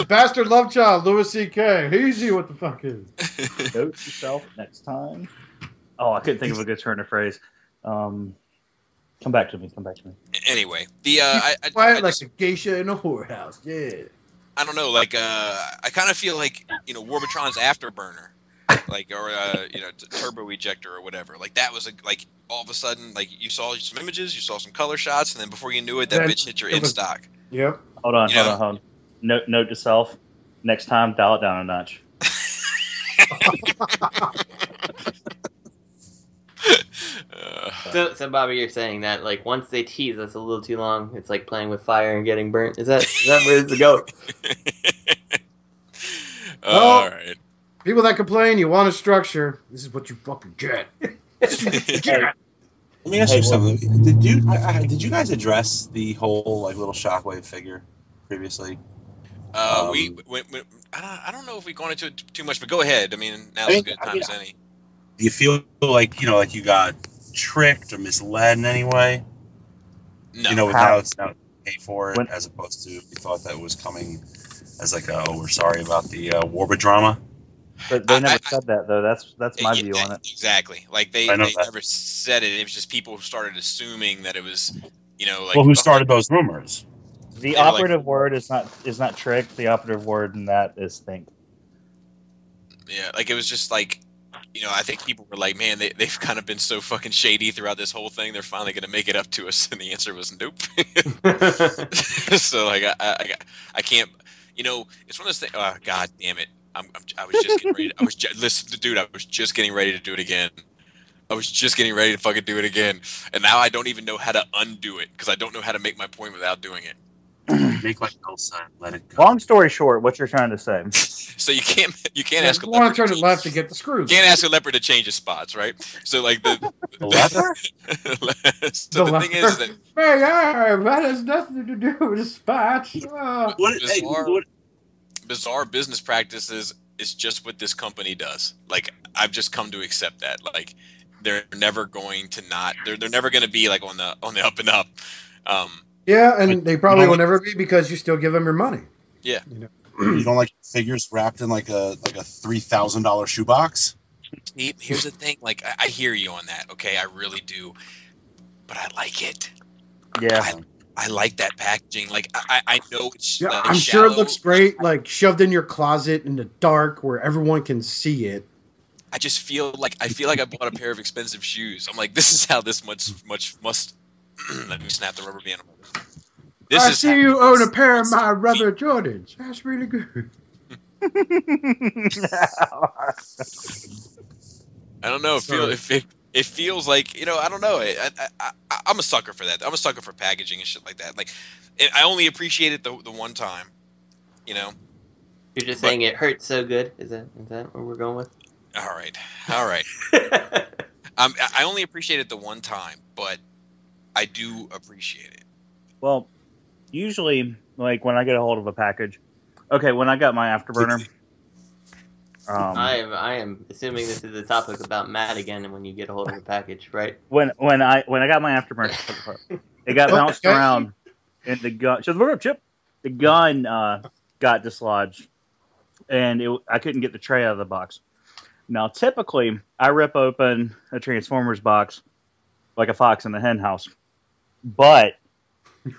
bastard love child, Louis C.K.? Easy, what the fuck is? Note yourself next time. Oh, I couldn't think of a good turn of phrase. Come back to me. Anyway, quiet like a geisha in a whorehouse. Yeah. I don't know. I kind of feel like Warbitron's Afterburner, or Turbo Ejector or whatever. That was all of a sudden you saw some images, you saw some color shots, and then before you knew it, that bitch hit your in stock. Yep. Hold on. Note to self: next time, dial it down a notch. So Bobby, you're saying that once they tease us a little too long, it's like playing with fire and getting burnt. Is that where it's going? All right. People that complain, you want a structure. This is what you fucking get. Let me ask you something. Did you guys address the whole little Shockwave figure previously? I don't know if we've gone into it too much, but go ahead. I mean, now's as good time as any. Do you feel like you got tricked or misled in any way? No. Now it's now pay for it as opposed to we thought that was coming as we're sorry about the Warbit drama. But they never said that though. That's my view on it. Exactly. They never said it. It was just people started assuming that it was who started those rumors? The operative word is not trick. The operative word in that is think. Yeah, it was just I think people were like, man, they've kind of been so fucking shady throughout this whole thing. They're finally going to make it up to us. And the answer was nope. So, like, I can't, it's one of those things. Oh, God damn it. I was just getting ready. Listen, dude, I was just getting ready to do it again. I was just getting ready to fucking do it again. And now I don't even know how to undo it because I don't know how to make my point without doing it. Make like no son. Let it go. Long story short, what you're trying to say. So you can't ask a You want leopard to turn it left to get the screws. You can't ask a leopard to change his spots, right? So like the leopard. So the thing is that that has nothing to do with the spots. Bizarre business practices is just what this company does. Like I've just come to accept that. Like they're never going to they're never going to be like on the up and up. Yeah, and they probably will never be because you still give them your money. Yeah. You don't like figures wrapped in like a $3,000 shoebox? See, here's the thing. Like I hear you on that. Okay, I really do, but I like it. Yeah. I like that packaging. Like I know it's. Yeah, I'm sure it looks great. Like shoved in your closet in the dark where everyone can see it. I just feel like I bought a pair of expensive shoes. I'm like, this is how this much must. Let me snap the rubber band. I see you own a pair of my rubber Jordans. That's really good. I don't know. It feels like I don't know. I'm a sucker for that. I'm a sucker for packaging and shit like that. Like, I only appreciate it the one time. You're just saying it hurts so good. Is that what we're going with? All right. I only appreciate it the one time, but I do appreciate it. Well, usually, like when I get a hold of a package, when I got my Afterburner, I am assuming this is the topic about Matt again, and when you get a hold of a package, right? When I got my Afterburner, it got bounced around, and the gun. Chip. The gun got dislodged, and I couldn't get the tray out of the box. Now, typically, I rip open a Transformers box like a fox in the hen house. But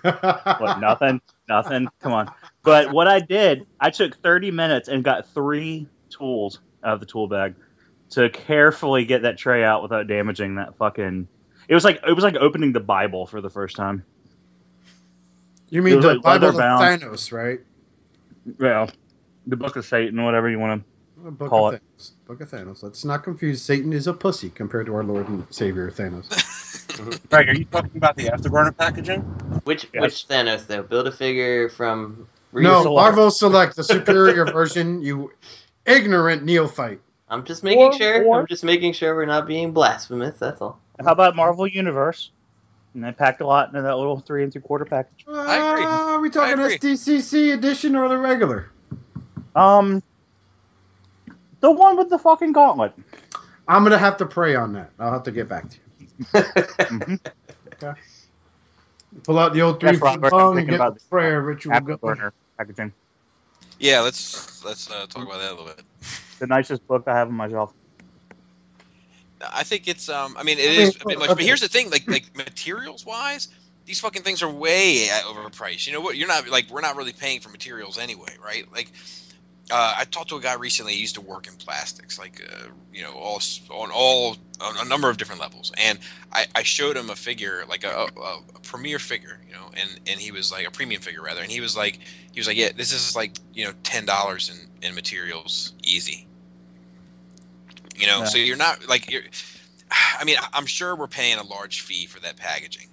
nothing. Come on. But what I did, I took 30 minutes and got 3 tools out of the tool bag to carefully get that tray out without damaging that fucking. It was like opening the Bible for the first time. You mean the Bible of Thanos, right? Well, the Book of Satan, whatever you want to call it. Book of Thanos. Let's not confuse. Satan is a pussy compared to our Lord and Savior Thanos. Greg, are you talking about the Afterburner packaging? Which Thanos though? Build a figure from. No, Marvel Select, the superior version. You ignorant neophyte. I'm just making sure. I'm just making sure we're not being blasphemous. That's all. How about Marvel Universe? And they packed a lot into that little 3 3/4 package. I agree. Are we talking SDCC edition or the regular? The one with the fucking gauntlet. I'm gonna have to pray on that. I'll have to get back to you. Okay. Pull out the old 3-foot bong and get the prayer ritual going. Packaging. Yeah, let's talk about that a little bit. The nicest book I have on my shelf. I think it's it is a bit much, but here's the thing, like materials wise, these fucking things are way overpriced. You know what? We're not really paying for materials anyway, right? Like I talked to a guy recently. He used to work in plastics, like on a number of different levels. And I showed him a figure, like a premier figure, and he was like a premium figure rather. And he was like, yeah, this is like $10 in materials, easy. Yeah. So you're not like I'm sure we're paying a large fee for that packaging.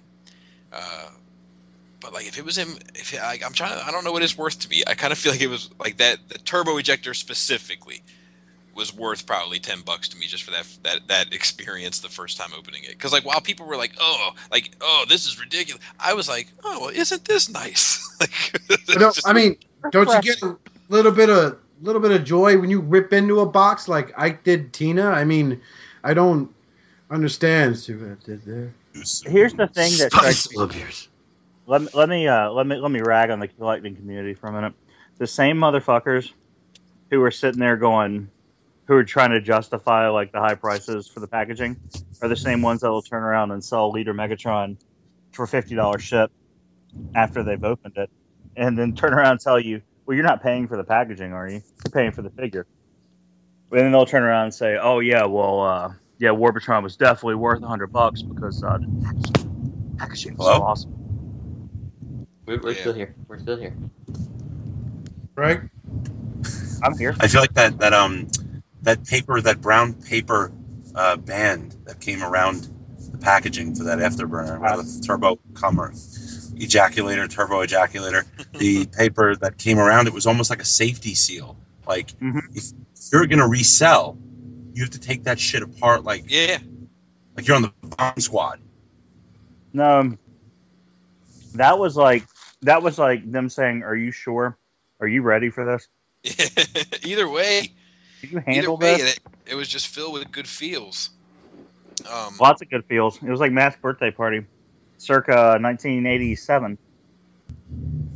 But like I don't know what it's worth to me. I kind of feel like it was like that. The turbo ejector specifically was worth probably $10 to me just for that experience the first time opening it. Because like while people were like, oh, this is ridiculous, I was like, oh, well, isn't this nice? Don't you get a little bit of joy when you rip into a box like Ike did Tina? I mean, I don't understand. Here's the thing that strikes me. Let me rag on the collecting community for a minute. The same motherfuckers who were sitting there who are trying to justify like the high prices for the packaging, are the same ones that will turn around and sell Leader Megatron for $50 ship after they've opened it, and then turn around and tell you, well, you're not paying for the packaging, are you? You're paying for the figure. then they'll turn around and say, "Oh yeah, well, yeah, Warbotron was definitely worth $100 because the packaging was so awesome." We're still here. We're still here. Right? I'm here. I feel like that paper, that brown paper band that came around the packaging for that afterburner with turbo ejaculator, the paper that came around it was almost like a safety seal. Like if you're gonna resell, you have to take that shit apart like like you're on the bomb squad. No, that was like them saying, "Are you sure? Are you ready for this?" Either way, did you handle this? It was just filled with good feels. Lots of good feels. It was like Matt's birthday party, circa 1987.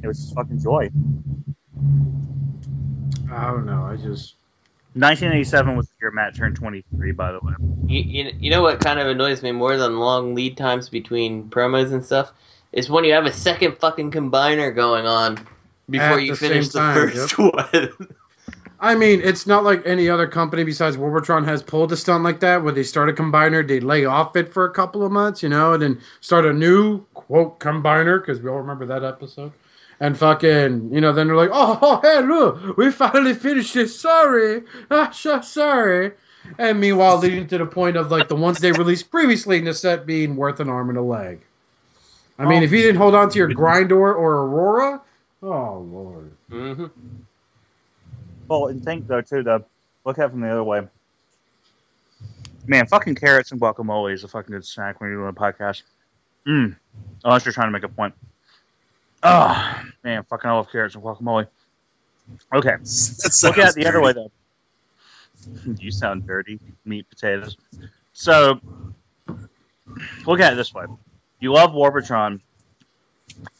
It was just fucking joy. I don't know. 1987 was the year Matt turned 23, by the way. You know what kind of annoys me more than long lead times between promos and stuff is when you have a second fucking combiner going on before you finish the first one. I mean, it's not like any other company besides Warbotron has pulled a stunt like that where they start a combiner, they lay off it for a couple of months, and then start a new, quote, combiner, because we all remember that episode. And fucking, then they're like, oh, hey, look, we finally finished it. Sorry. Sorry. And meanwhile, leading to the point of, like, the ones they released previously in the set being worth an arm and a leg. I mean, if you didn't hold on to your Grindor or Aurora, oh, Lord. Mm-hmm. Well, and think, though, too, look at it from the other way. Man, fucking carrots and guacamole is a fucking good snack when you're doing a podcast. Unless you're trying to make a point. Oh, man, fucking I love carrots and guacamole. Okay. Look at it the other way, though. You sound dirty. Meat, potatoes. So, look at it this way. You love Warbotron.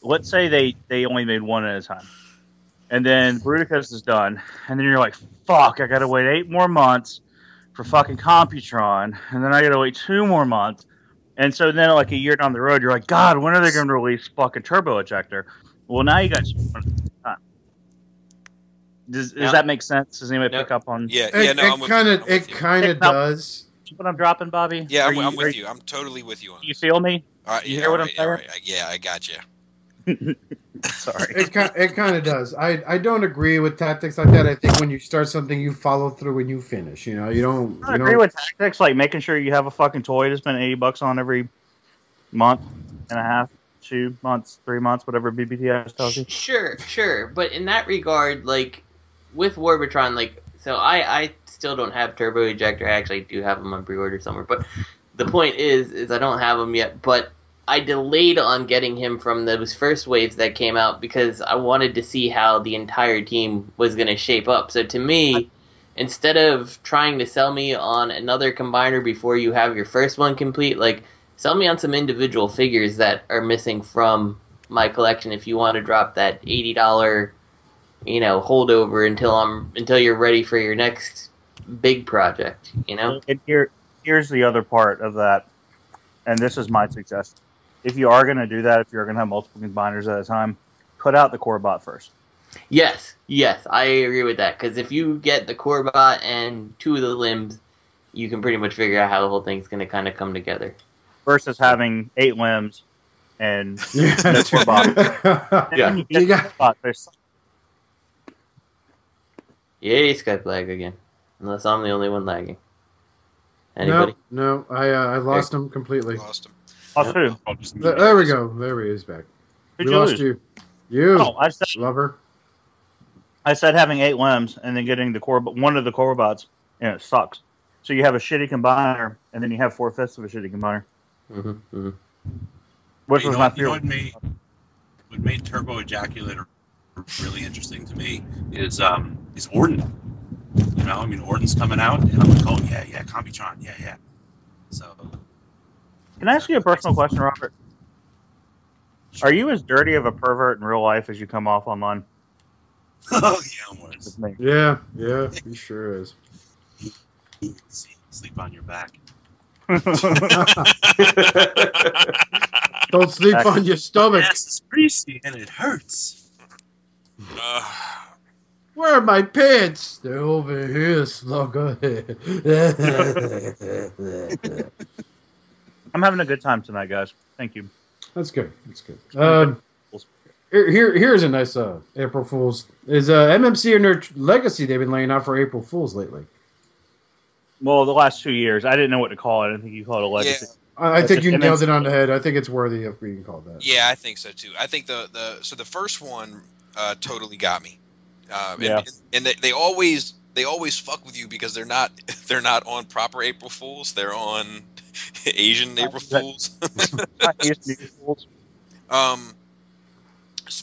Let's say they only made one at a time. And then Bruticus is done. And then you're like, fuck, I gotta wait 8 more months for fucking Computron. And then I gotta wait 2 more months. And so then, like, a year down the road, you're like, God, when are they going to release fucking Turbo Ejector? Well, now you got time. Does that make sense? Does anybody pick up on? It kind of does. What I'm dropping, Bobby? Yeah, I'm with you. I'm totally with you on this. You feel me? You hear what I'm saying? Yeah, I got you. Sorry. It kind of does. I don't agree with tactics like that. I think when you start something, you follow through and you finish. You don't. I agree with tactics like making sure you have a fucking toy to spend $80 on every month and a half, 2 months, 3 months, whatever BBTS tells you. Sure. But in that regard, like with Warbotron, like so, I still don't have Turbo Ejector. I actually do have them on pre-order somewhere. But the point is I don't have them yet. But I delayed on getting him from those first waves that came out because I wanted to see how the entire team was going to shape up. So to me, instead of trying to sell me on another combiner before you have your first one complete, like sell me on some individual figures that are missing from my collection if you want to drop that $80, holdover until you're ready for your next big project, And here's the other part of that, and this is my suggestion. If you are going to do that, if you're going to have multiple combiners at a time, put out the core bot first. Yes, I agree with that. Because if you get the core bot and 2 of the limbs, you can pretty much figure out how the whole thing's going to kind of come together. Versus having 8 limbs and no core bot. Yeah. You got bot. Yay, Skype lag again. Unless I'm the only one lagging. Anybody? No, I lost him completely. Lost him. There we go. There he is back. We lost you. Oh, I said, lover. I said having 8 limbs and then getting one of the core bots, and it sucks. So you have a shitty combiner, and then you have 4/5 of a shitty combiner. Mm-hmm. Which was my fear. What made Turbo Ejaculator really interesting to me is Orden. Orden's coming out, and I'm like, oh yeah, Computron, yeah. So. Can I ask you a personal question, Robert? Are you as dirty of a pervert in real life as you come off online? Oh, yeah, almost. Yeah, he sure is. Sleep on your back. Don't sleep on your stomach. Yes, it's greasy and it hurts. Where are my pants? They're over here, slugger. I'm having a good time tonight, guys. Thank you. That's good. That's good. Here's a nice April Fool's. Is MMC and their legacy they've been laying out for April Fool's lately? Well, the last 2 years, I didn't know what to call it. I didn't think you call it a legacy. Yeah. I think you nailed it on the head. I think it's worthy of being called that. Yeah, I think so too. I think the first one totally got me. Yeah. And they always fuck with you because they're not on proper April Fools. They're on Asian April Fools.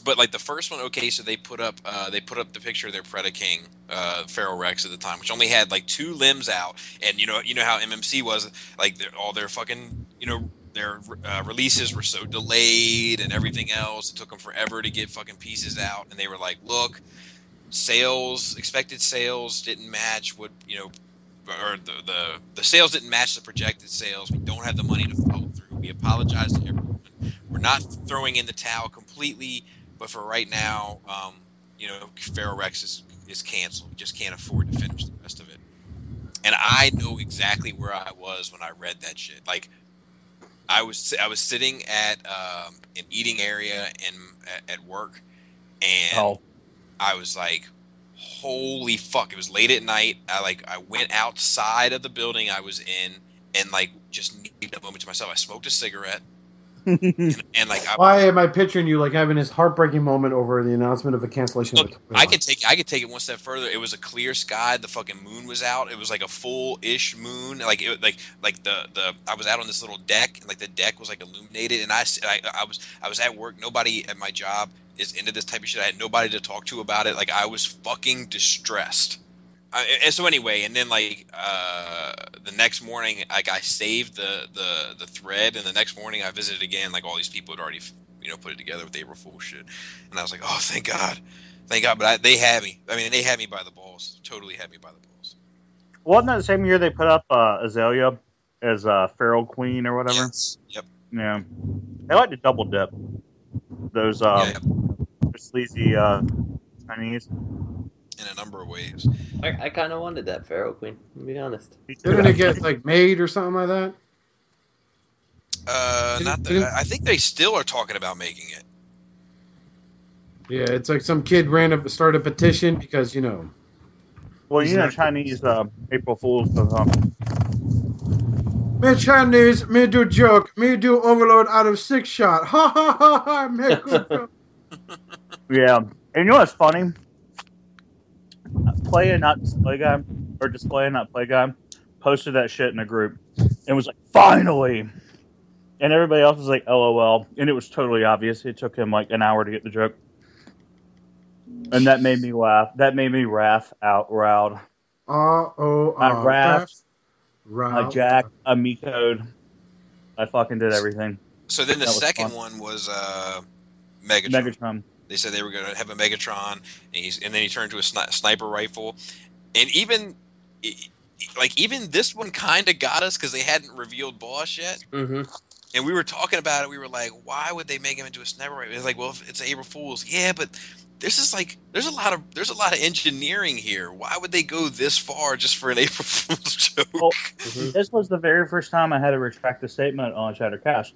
But like the first one, okay, so they put up the picture of their Predaking, Feral Rex at the time, which only had like 2 limbs out, and you know how MMC was, like all their fucking, their releases were so delayed and everything else. It took them forever to get fucking pieces out, and they were like, look, expected sales didn't match what, or the sales didn't match the projected sales. We don't have the money to follow through. We apologize to everyone. We're not throwing in the towel completely, but for right now, Feral Rex is canceled. We just can't afford to finish the rest of it. And I know exactly where I was when I read that shit. Like, I was sitting at an eating area at work, and I was like, holy fuck. It was late at night. I went outside of the building I was in and like just needed a moment to myself. I smoked a cigarette. and like, why am I picturing you like having this heartbreaking moment over the announcement of the cancellation? Look, I could take it one step further. It was a clear sky. The fucking moon was out. It was like a full-ish moon. Like I was out on this little deck, and like the deck was like illuminated. And I was at work. Nobody at my job is into this type of shit. I had nobody to talk to about it. Like, I was fucking distressed. And so anyway, and then like the next morning, like I saved the thread, and the next morning I visited again. Like, all these people had already put it together with April Fool's shit, and I was like, oh, thank God. But they had me. I mean, they had me by the balls. Totally had me by the balls. Wasn't that the same year they put up Azalea as Feral Queen or whatever? Yes. Yep. Yeah. They like to double dip those sleazy Chinese. In a number of ways. I kind of wanted that Feral Queen, to be honest. Didn't it get like made or something like that? I think they still are talking about making it. Yeah, it's like some kid started a petition because Well, Chinese April Fools. Me Chinese, me do joke, me do overload out of 6 shot. Ha ha ha ha. Me good joke. Yeah, and you know what's funny? Play and not display guy, or display and not play guy, posted that shit in a group and was like, finally! And everybody else was like, LOL. And it was totally obvious. It took him like an hour to get the joke. And that made me laugh. That made me wrath out loud. I wrath. I Jack. I Miko'd. I fucking did everything. So then the second one was Megatron. They said they were going to have a Megatron, and then he turned to a sniper rifle. And even this one kind of got us because they hadn't revealed Boss yet. Mm-hmm. And we were talking about it. We were like, why would they make him into a sniper rifle? It's like, well, it's April Fool's. Yeah, but this is like there's a lot of engineering here. Why would they go this far just for an April Fool's joke? Well, this was the very first time I had to retract the statement on Shattercast,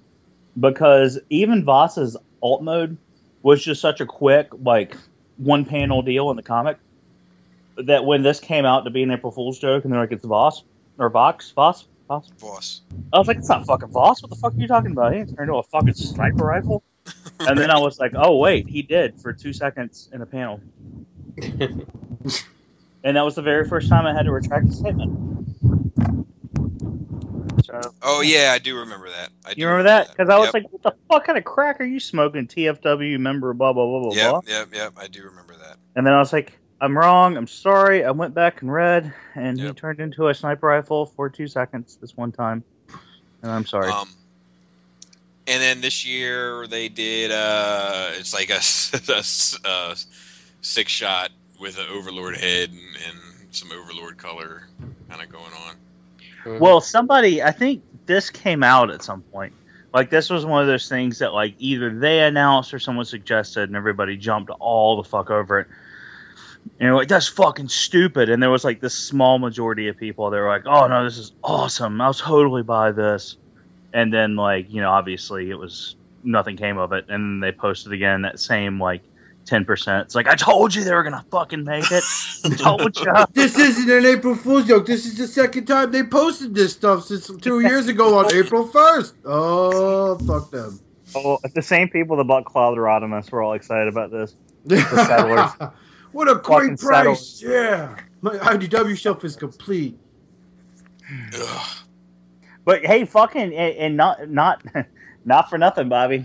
because even Voss's alt mode was just such a quick, like, one-panel deal in the comic that when this came out to be an April Fool's joke, and they're like, it's Voss? Or Voss? I was like, it's not fucking Voss. What the fuck are you talking about? He ain't turned into a fucking sniper rifle. And then I was like, oh, wait, he did for 2 seconds in a panel. And that was the very first time I had to retract the statement. So, oh, yeah, I do remember that. You remember that? Because I was like, what the fuck kind of crack are you smoking, TFW member, blah, blah, blah, blah, blah. Yep, I do remember that. And then I was like, I'm wrong, I'm sorry. I went back and read, and he turned into a sniper rifle for 2 seconds this one time. And I'm sorry. And then this year they did, it's like a 6-shot with an Overlord head and some Overlord color kind of going on. Well, I think this came out at some point. Like, this was one of those things that, like, either they announced or someone suggested and everybody jumped all the fuck over it. And you're like, that's fucking stupid. And there was like this small majority of people that were like, oh no, this is awesome. I'll totally buy this. And then like, obviously it was nothing came of it. And then they posted again that same like 10%. It's like, I told you they were gonna fucking make it. I told you. This isn't an April Fool's joke. This is the second time they posted this stuff since 2 years ago on April 1st. Oh, fuck them. Oh, the same people that bought Cloud Rodimus were all excited about this. What a great Fucking price! Yeah, my IDW shelf is complete. But hey, fucking, and not for nothing, Bobby.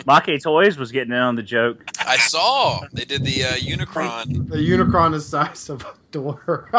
Make Toys was getting in on the joke. I saw they did the Unicron. The Unicron is the size of a door.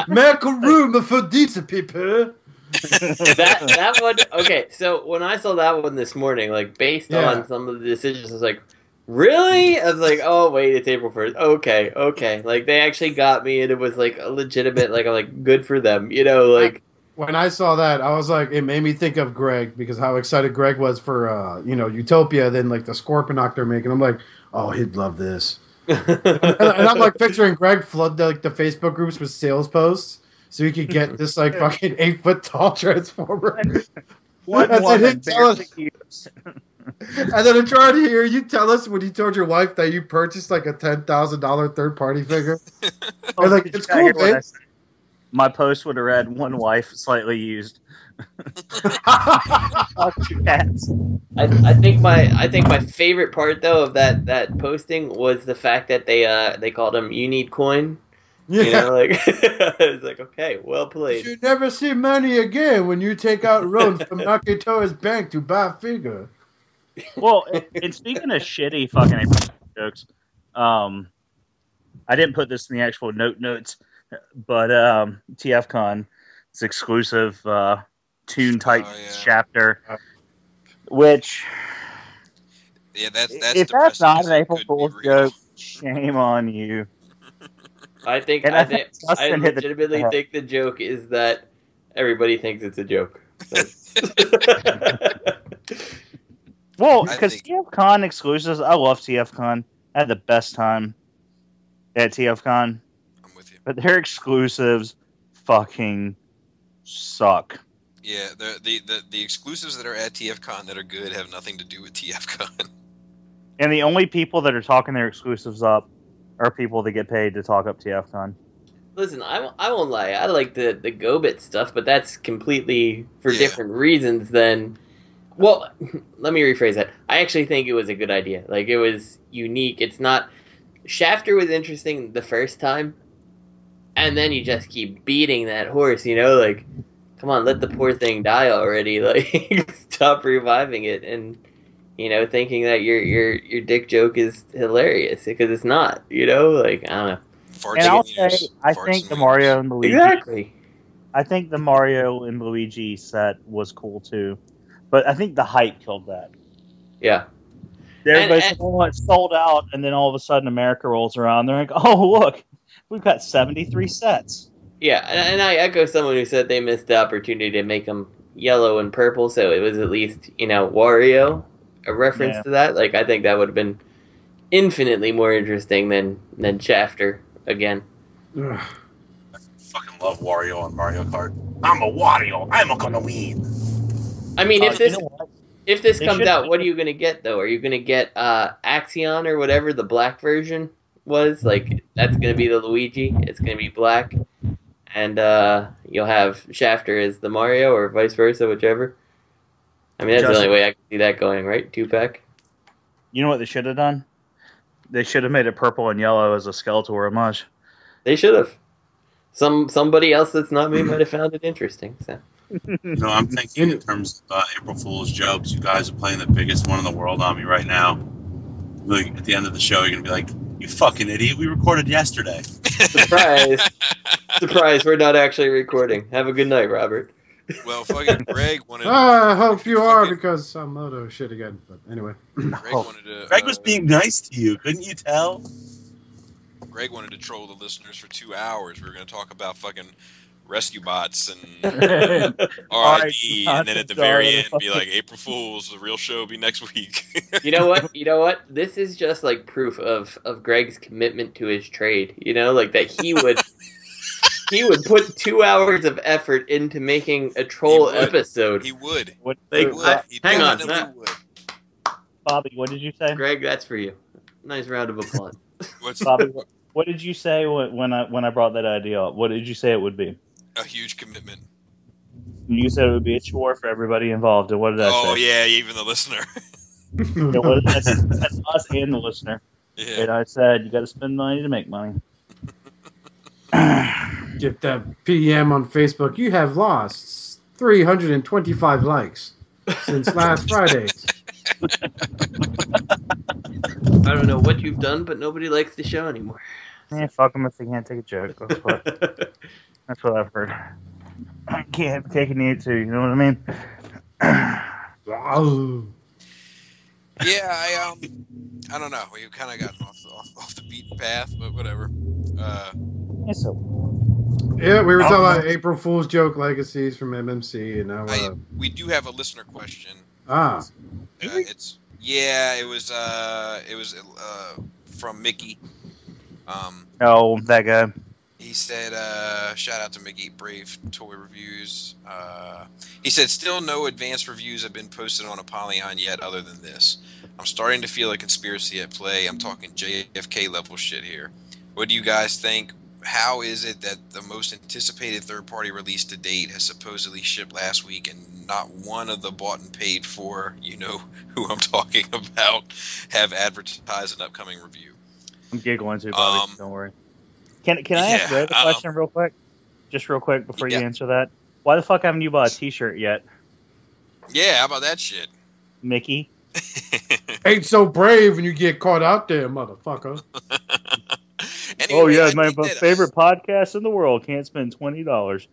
Make a room for these people. that one. Okay, so when I saw that one this morning, like based on some of the decisions, I was like, really? I was like, oh wait, it's April 1st. Okay. Like they actually got me, and it was like a legitimate. Like I'm like, good for them. Like. When I saw that, I was like, it made me think of Greg because how excited Greg was for, Utopia. Then like the Scorponok they're making. I'm like, oh, he'd love this. and I'm like picturing Greg flood the Facebook groups with sales posts so he could get this like fucking 8-foot tall transformer. And then I'm trying to hear you tell us when you told your wife that you purchased like a $10,000 third party figure. I was like, it's cool, man. My post would have read, one wife, slightly used. I think my favorite part though of that posting was the fact that they called him "You Need Coin." Yeah. It's like okay, well played. You never see money again when you take out loans from Nakato's bank to buy a figure. Well, and speaking of shitty fucking jokes, I didn't put this in the actual notes. But TFCon, it's exclusive Toon Titans chapter, which that's if that's not an April Fool's joke, shame on you. I legitimately think the joke is that everybody thinks it's a joke. Well, because TFCon exclusives, I love TFCon. I had the best time at TFCon. But their exclusives fucking suck. Yeah, the exclusives that are at TFCon that are good have nothing to do with TFCon. And the only people that are talking their exclusives up are people that get paid to talk up TFCon. Listen, I won't lie. I like the Go-Bit stuff, but that's completely for different reasons than... Well, let me rephrase that. I actually think it was a good idea. Like, it was unique. It's not... Shafter was interesting the first time, and then you just keep beating that horse, like, come on, let the poor thing die already. Like, stop reviving it and, thinking that your dick joke is hilarious because it's not, like, I don't know. And I'll say, I think the Mario and Luigi. Exactly. I think the Mario and Luigi set was cool too, but I think the hype killed that. Yeah. Everybody's like, oh, it's sold out, and then all of a sudden America rolls around. They're like, oh, look. We've got 73 sets. Yeah, and I echo someone who said they missed the opportunity to make them yellow and purple, so it was at least, Wario, a reference to that. Like, I think that would have been infinitely more interesting than Shafter again. I fucking love Wario on Mario Kart. I'm a Wario. I'm gonna win. I mean, if this comes out, what are you gonna get though? Are you gonna get Axion or whatever the black version was? Like, that's gonna be the Luigi. It's gonna be black, and you'll have Shafter as the Mario, or vice versa, whichever. I mean, that's the only way I can see that going, right? 2-pack. You know what they should have done? They should have made it purple and yellow as a Skeletor homage. They should have. Somebody else that's not me might have found it interesting. So. No, I'm thinking in terms of April Fool's jokes. You guys are playing the biggest one in the world on me right now. Like, at the end of the show, you're gonna be like, "You fucking idiot! We recorded yesterday." Surprise! Surprise! We're not actually recording. Have a good night, Robert. Well, fucking Greg wanted. I hope you are, because some moto shit again. But anyway, Greg was being nice to you. Couldn't you tell? Greg wanted to troll the listeners for 2 hours. We were going to talk about fucking rescue bots and R.I.P. and then at the very end be like, April Fools, the real show will be next week. You know what? You know what? This is just like proof of Greg's commitment to his trade. You know, like that he would put 2 hours of effort into making a troll episode. He would. Hang on. Bobby, what did you say? Greg, that's for you. Nice round of applause. Bobby, what did you say when I brought that idea up? What did you say it would be? A huge commitment. You said it would be a chore for everybody involved. And what did I say? Oh, yeah, even the listener. That's us and the listener. Yeah. And I said, you got to spend money to make money. Get that PM on Facebook. You have lost 325 likes since last Friday. I don't know what you've done, but nobody likes the show anymore. Fuck them if they can't take a joke. That's what I've heard. I can't take it too. You know what I mean? Yeah, I don't know. We've kind of gotten off the beaten path, but whatever. Yeah, we were talking about April Fool's joke legacies from MMC, and now we do have a listener question. It was from Mickey. That guy. He said, shout out to Mickey, Brave Toy Reviews. He said, still no advanced reviews have been posted on Apollyon yet other than this. I'm starting to feel a conspiracy at play. I'm talking JFK level shit here. What do you guys think? How is it that the most anticipated third-party release to date has supposedly shipped last week and not one of the bought and paid for, you know who I'm talking about, have advertised an upcoming review? I'm giggling too, Bobby. Don't worry. Can I ask Ray the question real quick? Just real quick before you answer that. Why the fuck haven't you bought a t-shirt yet? Yeah, how about that shit? Mickey? Ain't so brave when you get caught out there, motherfucker. Anyway, my favorite podcast in the world can't spend $20.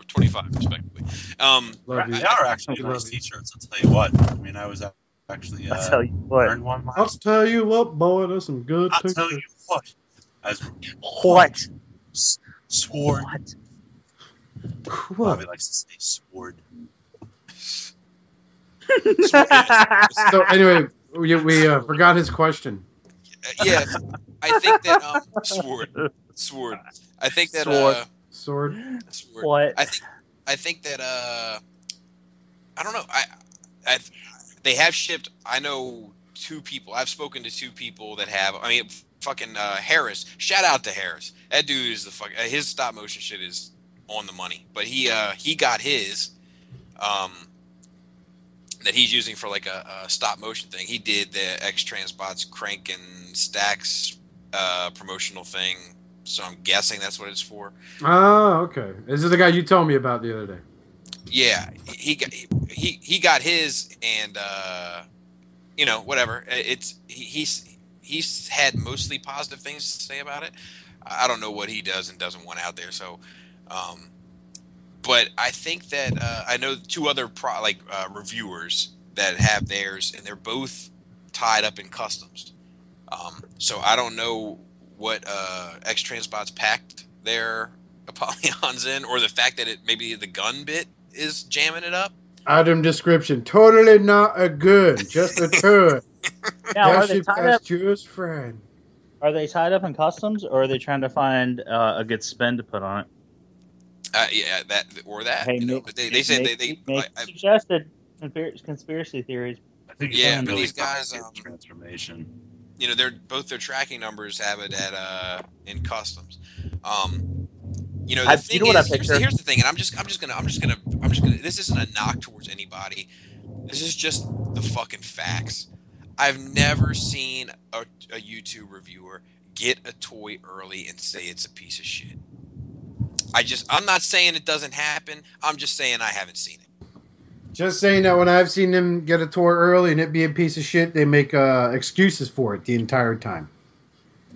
25, respectively. They are actually nice t-shirts, I'll tell you what. I mean, I was actually I'll tell you what. one I'll tell you what, boy, there's some good pictures. I'll tell you what. Sword. What? Bobby likes to say sword. So anyway, we forgot his question. Yeah, I think that sword. I think that sword. What? I think that I don't know. They have shipped. I know 2 people. I've spoken to 2 people that have. I mean, fucking Harris. Shout out to Harris. That dude is the fuck. His stop motion shit is on the money. But he got his that he's using for like a stop motion thing. He did the X Transbots Crank and Stacks promotional thing. So I'm guessing that's what it's for. Oh, okay. This is the guy you told me about the other day. Yeah, he got his, and you know, whatever. He's had mostly positive things to say about it. I don't know what he does and doesn't want out there. So, but I think that I know 2 other reviewers that have theirs, and they're both tied up in customs. So I don't know what X Transbots packed their Apollons in, or the fact that maybe the gun bit is jamming it up. Item description: totally not a good, just a turd. Now, are they tied up? Just friend. Are they tied up in customs, or are they trying to find a good spin to put on it? Yeah, that or that. Hey, you know, but they said they suggested conspiracy theories. I think but these guys transformation. You know, their tracking numbers have it at in customs. You know, the thing is, here's the thing, and I'm just gonna. This isn't a knock towards anybody. This is just the fucking facts. I've never seen a YouTube reviewer get a toy early and say it's a piece of shit. I'm not saying it doesn't happen. I'm just saying I haven't seen it. Just saying that when I've seen them get a toy early and it be a piece of shit, they make excuses for it the entire time.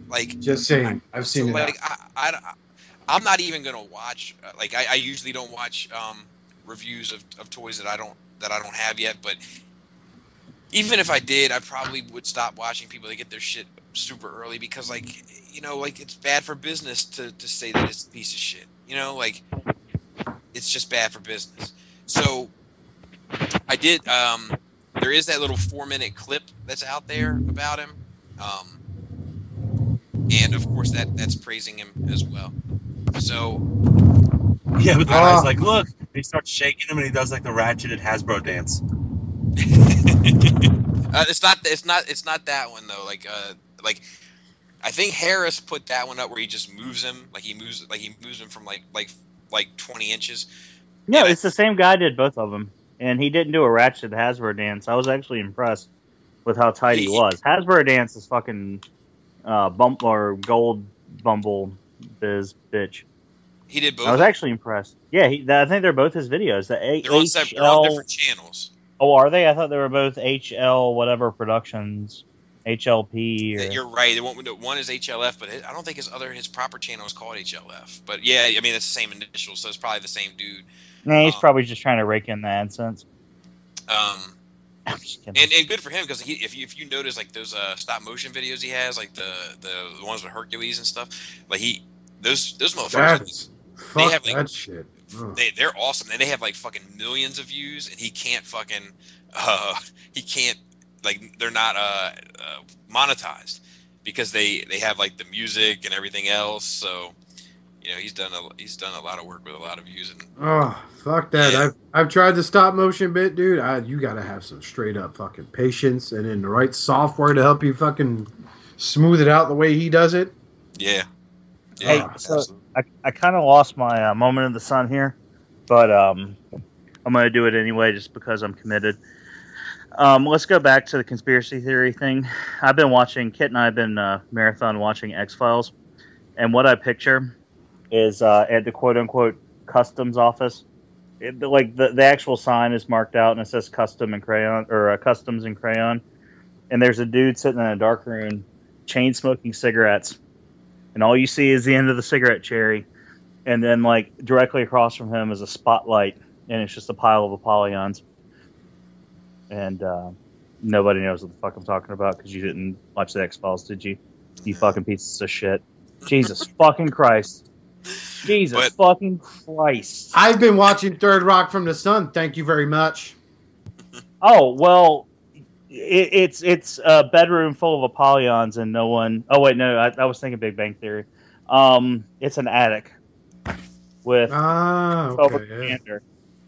Like, just saying, I've seen it. Like, I'm not even gonna watch. Like, I usually don't watch reviews of toys that I don't have yet. But even if I did, I probably would stop watching people that get their shit super early because, like, you know, like it's bad for business to say that it's a piece of shit. You know, like it's just bad for business. So I did. There is that little 4-minute clip that's out there about him, and of course that's praising him as well. So yeah, but the guy's like, look, and he starts shaking him, and he does like the ratcheted Hasbro dance. It's not that one though. Like I think Harris put that one up where he just moves him, he moves him from like 20 inches. No, it's the same guy did both of them, and he didn't do a ratchet Hasbro dance. I was actually impressed with how tight he was. Hasbro dance is fucking bump or gold bumble biz bitch. He did both. I was actually impressed. Yeah, I think they're both his videos. They're on different channels. Oh, are they? I thought they were both HL whatever Productions, HLP. Or... You're right. One is HLF, but I don't think his proper channel is called HLF. But yeah, I mean it's the same initials, so it's probably the same dude. Nah, he's probably just trying to rake in the AdSense. And good for him because if you notice like those stop motion videos he has, like the ones with Hercules and stuff, like those motherfuckers. They have like that shit. They're awesome, and they have like fucking millions of views, and he can't fucking they're not monetized because they have like the music and everything else. So you know he's done a lot of work with a lot of views. And oh fuck that! Yeah. I've tried the stop motion bit, dude. You gotta have some straight up fucking patience and then the right software to help you fucking smooth it out the way he does it. Yeah. Hey, so I kind of lost my moment in the sun here, but I'm going to do it anyway just because I'm committed. Let's go back to the conspiracy theory thing. I've been watching, Kit and I have been marathon watching X-Files, and what I picture is at the quote-unquote customs office, the actual sign is marked out and it says custom in crayon, or customs in crayon, and there's a dude sitting in a dark room chain-smoking cigarettes. And all you see is the end of the cigarette cherry. And then, like, directly across from him is a spotlight. And it's just a pile of Apollons. And nobody knows what the fuck I'm talking about because you didn't watch the X-Files, did you? You fucking pieces of shit. Jesus fucking Christ. Jesus fucking Christ. I've been watching Third Rock from the Sun. Thank you very much. Oh, well... It's a bedroom full of Apollons and no one... Oh, wait, no, I was thinking Big Bang Theory. It's an attic with Commander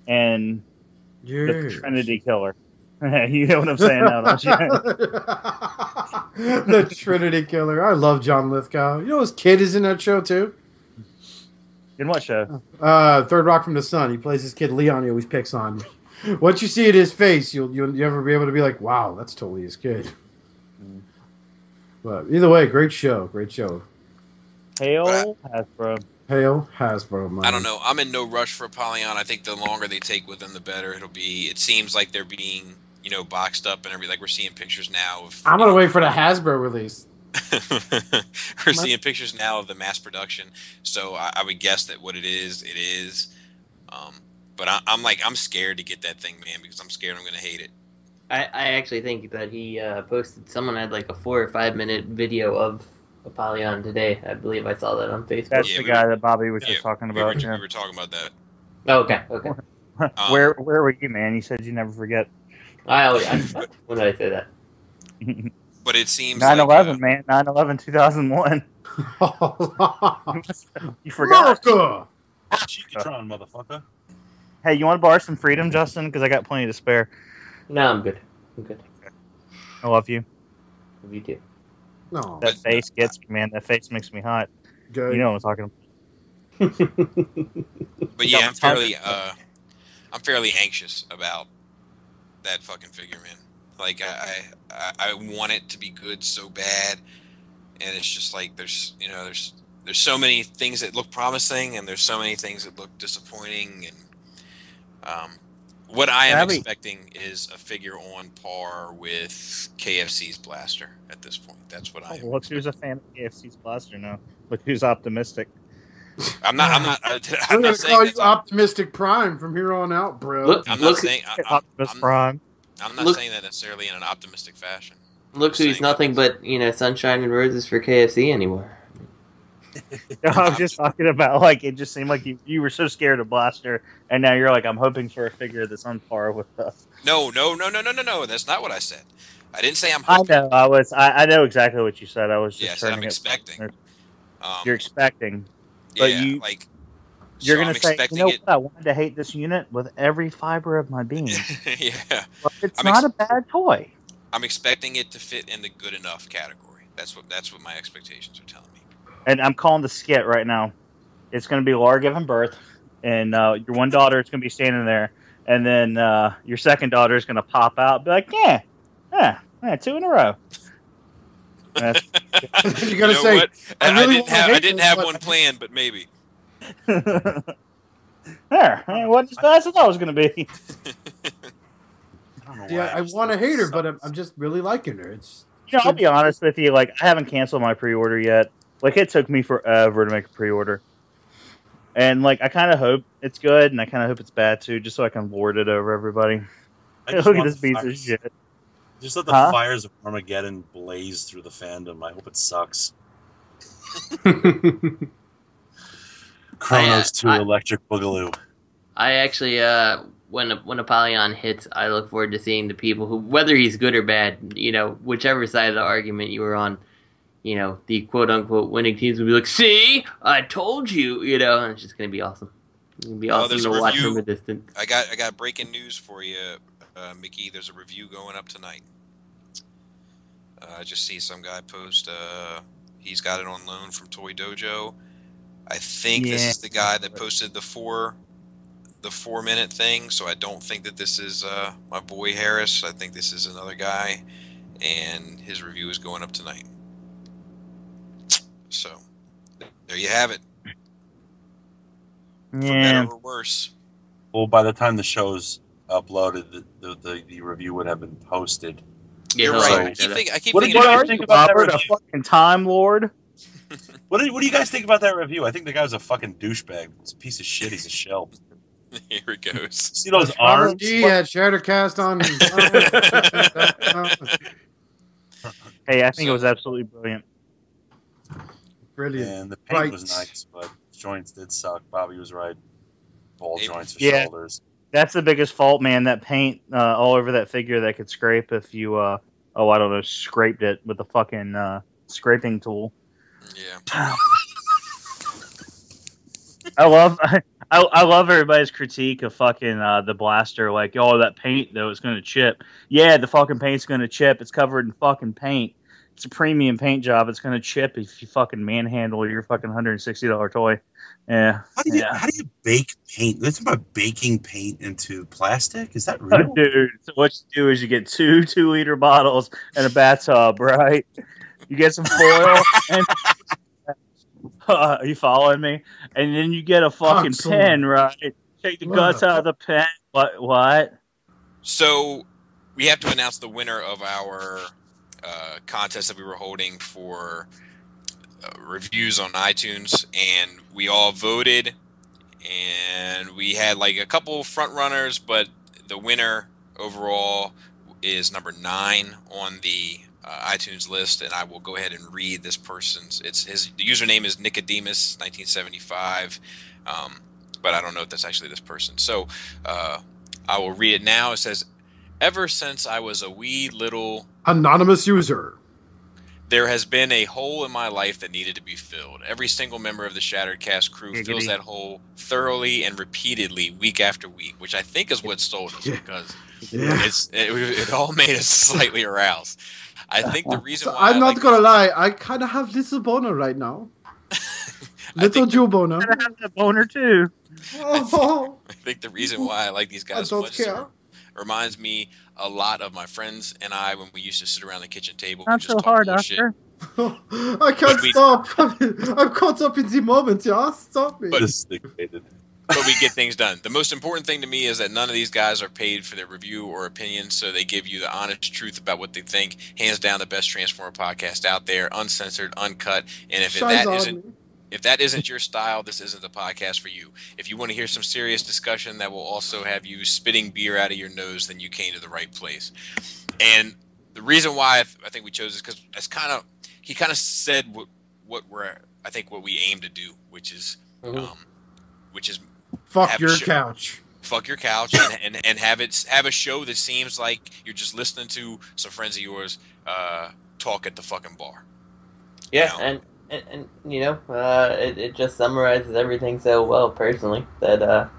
and the Trinity Killer. You know what I'm saying now, don't you? The Trinity Killer. I love John Lithgow. You know his kid is in that show, too? In what show? Third Rock from the Sun. He plays his kid Leon. He always picks on. Once you see it his face, you'll never be able to be like, wow, that's totally his kid. But either way, great show. Great show. Hail Hasbro. Hail Hasbro, man. I don't know. I'm in no rush for Apollyon. I think the longer they take with them, the better it'll be. It seems like they're being, boxed up and everything. Like we're seeing pictures now of... I'm going to wait for the Hasbro release. We're seeing pictures now of the mass production. So I would guess that what it is. But I'm scared to get that thing, man, because I'm scared I'm going to hate it. I actually think that he posted, someone had like a 4 or 5 minute video of Apollyon today. I believe I saw that on Facebook. That's the guy that Bobby was just talking about. We were talking about that. Oh, okay. Where were you, man? You said you never forget. When did I say that? But it seems 9/11, man. 9/11, 2001. You forgot. America! Cheekatron, motherfucker. Hey, you want to borrow some freedom, Justin? Because I got plenty to spare. No, I'm good. I love you. Love you too. No. That face gets me, man. That face makes me hot. Good. You know what I'm talking about. But yeah, I'm fairly anxious about that fucking figure, man. Like I want it to be good so bad, and it's just like there's so many things that look promising, and there's so many things that look disappointing, and what I am expecting is a figure on par with KFC's Blaster at this point. That's what I am. Look who's a fan of KFC's Blaster now. Look who's optimistic. I'm not going to call you Optimistic Prime from here on out, bro. I'm not saying Optimus Prime. I'm not saying that necessarily in an optimistic fashion. Look who's nothing but, sunshine and roses for KFC anymore. I was just talking about, like, it just seemed like you were so scared of Blaster, and now you're like, I'm hoping for a figure that's on par with us. No. That's not what I said. I didn't say I'm hoping. I know exactly what you said. I was just I'm expecting. You're expecting. Yeah, but you're going to say, what? I wanted to hate this unit with every fiber of my being. Yeah. But it's not a bad toy. I'm expecting it to fit in the good enough category. That's what my expectations are telling me. And I'm calling the skit right now. It's going to be Laura giving birth, and your one daughter is going to be standing there, and then your second daughter is going to pop out and be like, yeah, 2 in a row. You're going to say, what? I didn't have one planned, but maybe. There. It wasn't as bad as I thought it was going to be. I want to hate her, but I'm just really liking her. I'll be honest with you. Like, I haven't canceled my pre-order yet. Like, it took me forever to make a pre-order. And, like, I kind of hope it's good, and I kind of hope it's bad, too, just so I can lord it over everybody. Look at this piece of shit. Just let the fires of Armageddon blaze through the fandom. I hope it sucks. Chronos 2 Electric Boogaloo. I actually, when Apollyon hits, I look forward to seeing the people who, whether he's good or bad, whichever side of the argument you were on, the quote-unquote winning teams will be like, see, I told you, and it's just going to be awesome. It's going to be awesome to watch from a distance. I got breaking news for you, Mickey. There's a review going up tonight. I just see some guy post, he's got it on loan from Toy Dojo. I think this is the guy that posted the 4-minute thing, so I don't think that this is my boy Harris. I think this is another guy, and his review is going up tonight. So, there you have it. For better or worse. Well, by the time the show's uploaded, the review would have been posted. You're right. I keep what thinking do you think about that review? A fucking Time Lord? What do you guys think about that review? I think the guy was a fucking douchebag. It's a piece of shit. He's a shell. Here it goes. See those arms? He had Shattercast on. Hey, I think it was absolutely brilliant. Brilliant. And the paint was nice, but joints did suck. Bobby was right. Ball joints for shoulders. That's the biggest fault, man. That paint all over that figure that could scrape if you, scraped it with a fucking scraping tool. Yeah. I love everybody's critique of fucking the Blaster. Like, that paint though, it's gonna chip. Yeah, the fucking paint's gonna chip. It's covered in fucking paint. It's a premium paint job. It's gonna chip if you fucking manhandle your fucking $160 toy. Yeah. How do you bake paint? That's about baking paint into plastic. Is that real, dude? So what you do is you get 2 2-liter bottles and a bathtub, right? You get some foil and. Are you following me? And then you get a fucking pen, right? Take the guts out of the pen. What? So we have to announce the winner of our contest that we were holding for reviews on iTunes, and we all voted, and we had like a couple front runners, but the winner overall is number 9 on the iTunes list, and I will go ahead and read this person's. The username is Nicodemus 1975, but I don't know if that's actually this person. So I will read it now. It says, "Ever since I was a wee little anonymous user, there has been a hole in my life that needed to be filled. Every single member of the Shattered Cast crew fills that hole thoroughly and repeatedly, week after week," which I think is what stole us, because it all made us slightly aroused. I think the reason why I'm not gonna lie, I kind of have little boner right now. Little Jew boner. I have that boner too. I think the reason why I like these guys so much reminds me a lot of my friends and I when we used to sit around the kitchen table. Not so hard, Doctor. I can't stop. I'm caught up in the moment. Yeah, stop me. But we get things done. The most important thing to me is that none of these guys are paid for their review or opinion, so they give you the honest truth about what they think. Hands down, the best Transformer podcast out there, uncensored, uncut. And if that isn't, If that isn't your style, this isn't the podcast for you. If you want to hear some serious discussion that will also have you spitting beer out of your nose, then you came to the right place. And the reason why I think we chose this because he kind of said what we aim to do, which is fuck your couch. Fuck your couch and have a show that seems like you're just listening to some friends of yours talk at the fucking bar. Yeah, you know? and you know, it just summarizes everything so well personally that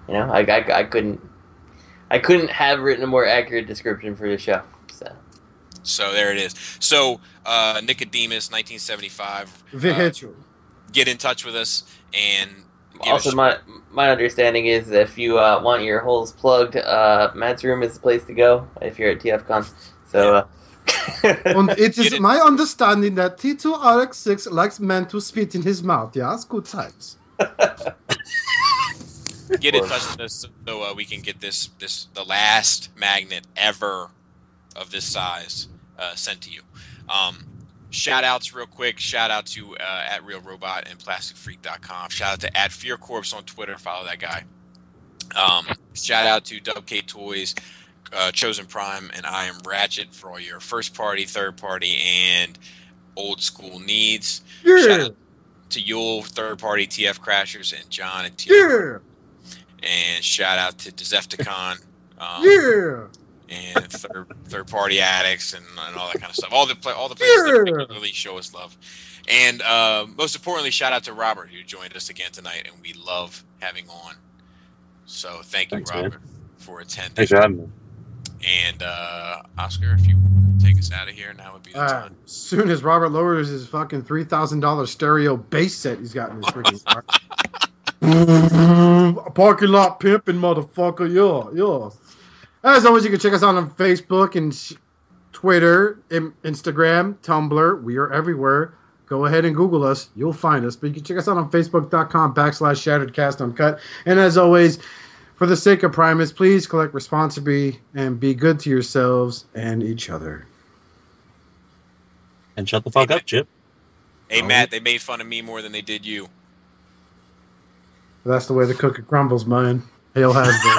you know, I couldn't have written a more accurate description for the show. So there it is. So Nicodemus 1975 get in touch with us and also my understanding is if you want your holes plugged, Matt's room is the place to go if you're at TFCon. So and it is my understanding that T2RX6 likes men to spit in his mouth. Yes, good times. Get in touch with us so we can get the last magnet ever of this size sent to you. Shout outs real quick. Shout out to at Real Robot and PlasticFreak.com. Shout out to at Fear Corpse on Twitter. Follow that guy. Shout out to WK Toys, Chosen Prime, and I Am Ratchet for all your first party, third party, and old school needs. Yeah. Shout out to Yule, third party, TF Crashers, and John and TF. Yeah. And shout out to Decepticon. Yeah. And third party addicts and all that kind of stuff. All the places that regularly show us love. And most importantly, shout out to Robert who joined us again tonight, and we love having on. So thanks, Robert, for attending. Thanks for having me. And Oscar, if you want to take us out of here, now would be the time. As soon as Robert lowers his fucking $3,000 stereo bass set he's got in his freaking car. Parking lot pimping, motherfucker. Yeah. As always, you can check us out on Facebook and Twitter, Instagram, Tumblr. We are everywhere. Go ahead and Google us. You'll find us. But you can check us out on Facebook.com/ShatteredCast Uncut. And as always, for the sake of Primus, please collect responsibly and be good to yourselves and each other. And shut the fuck up, Chip. Hey, Matt, they made fun of me more than they did you. That's the way the cookie crumbles, man. Hail Hasbro.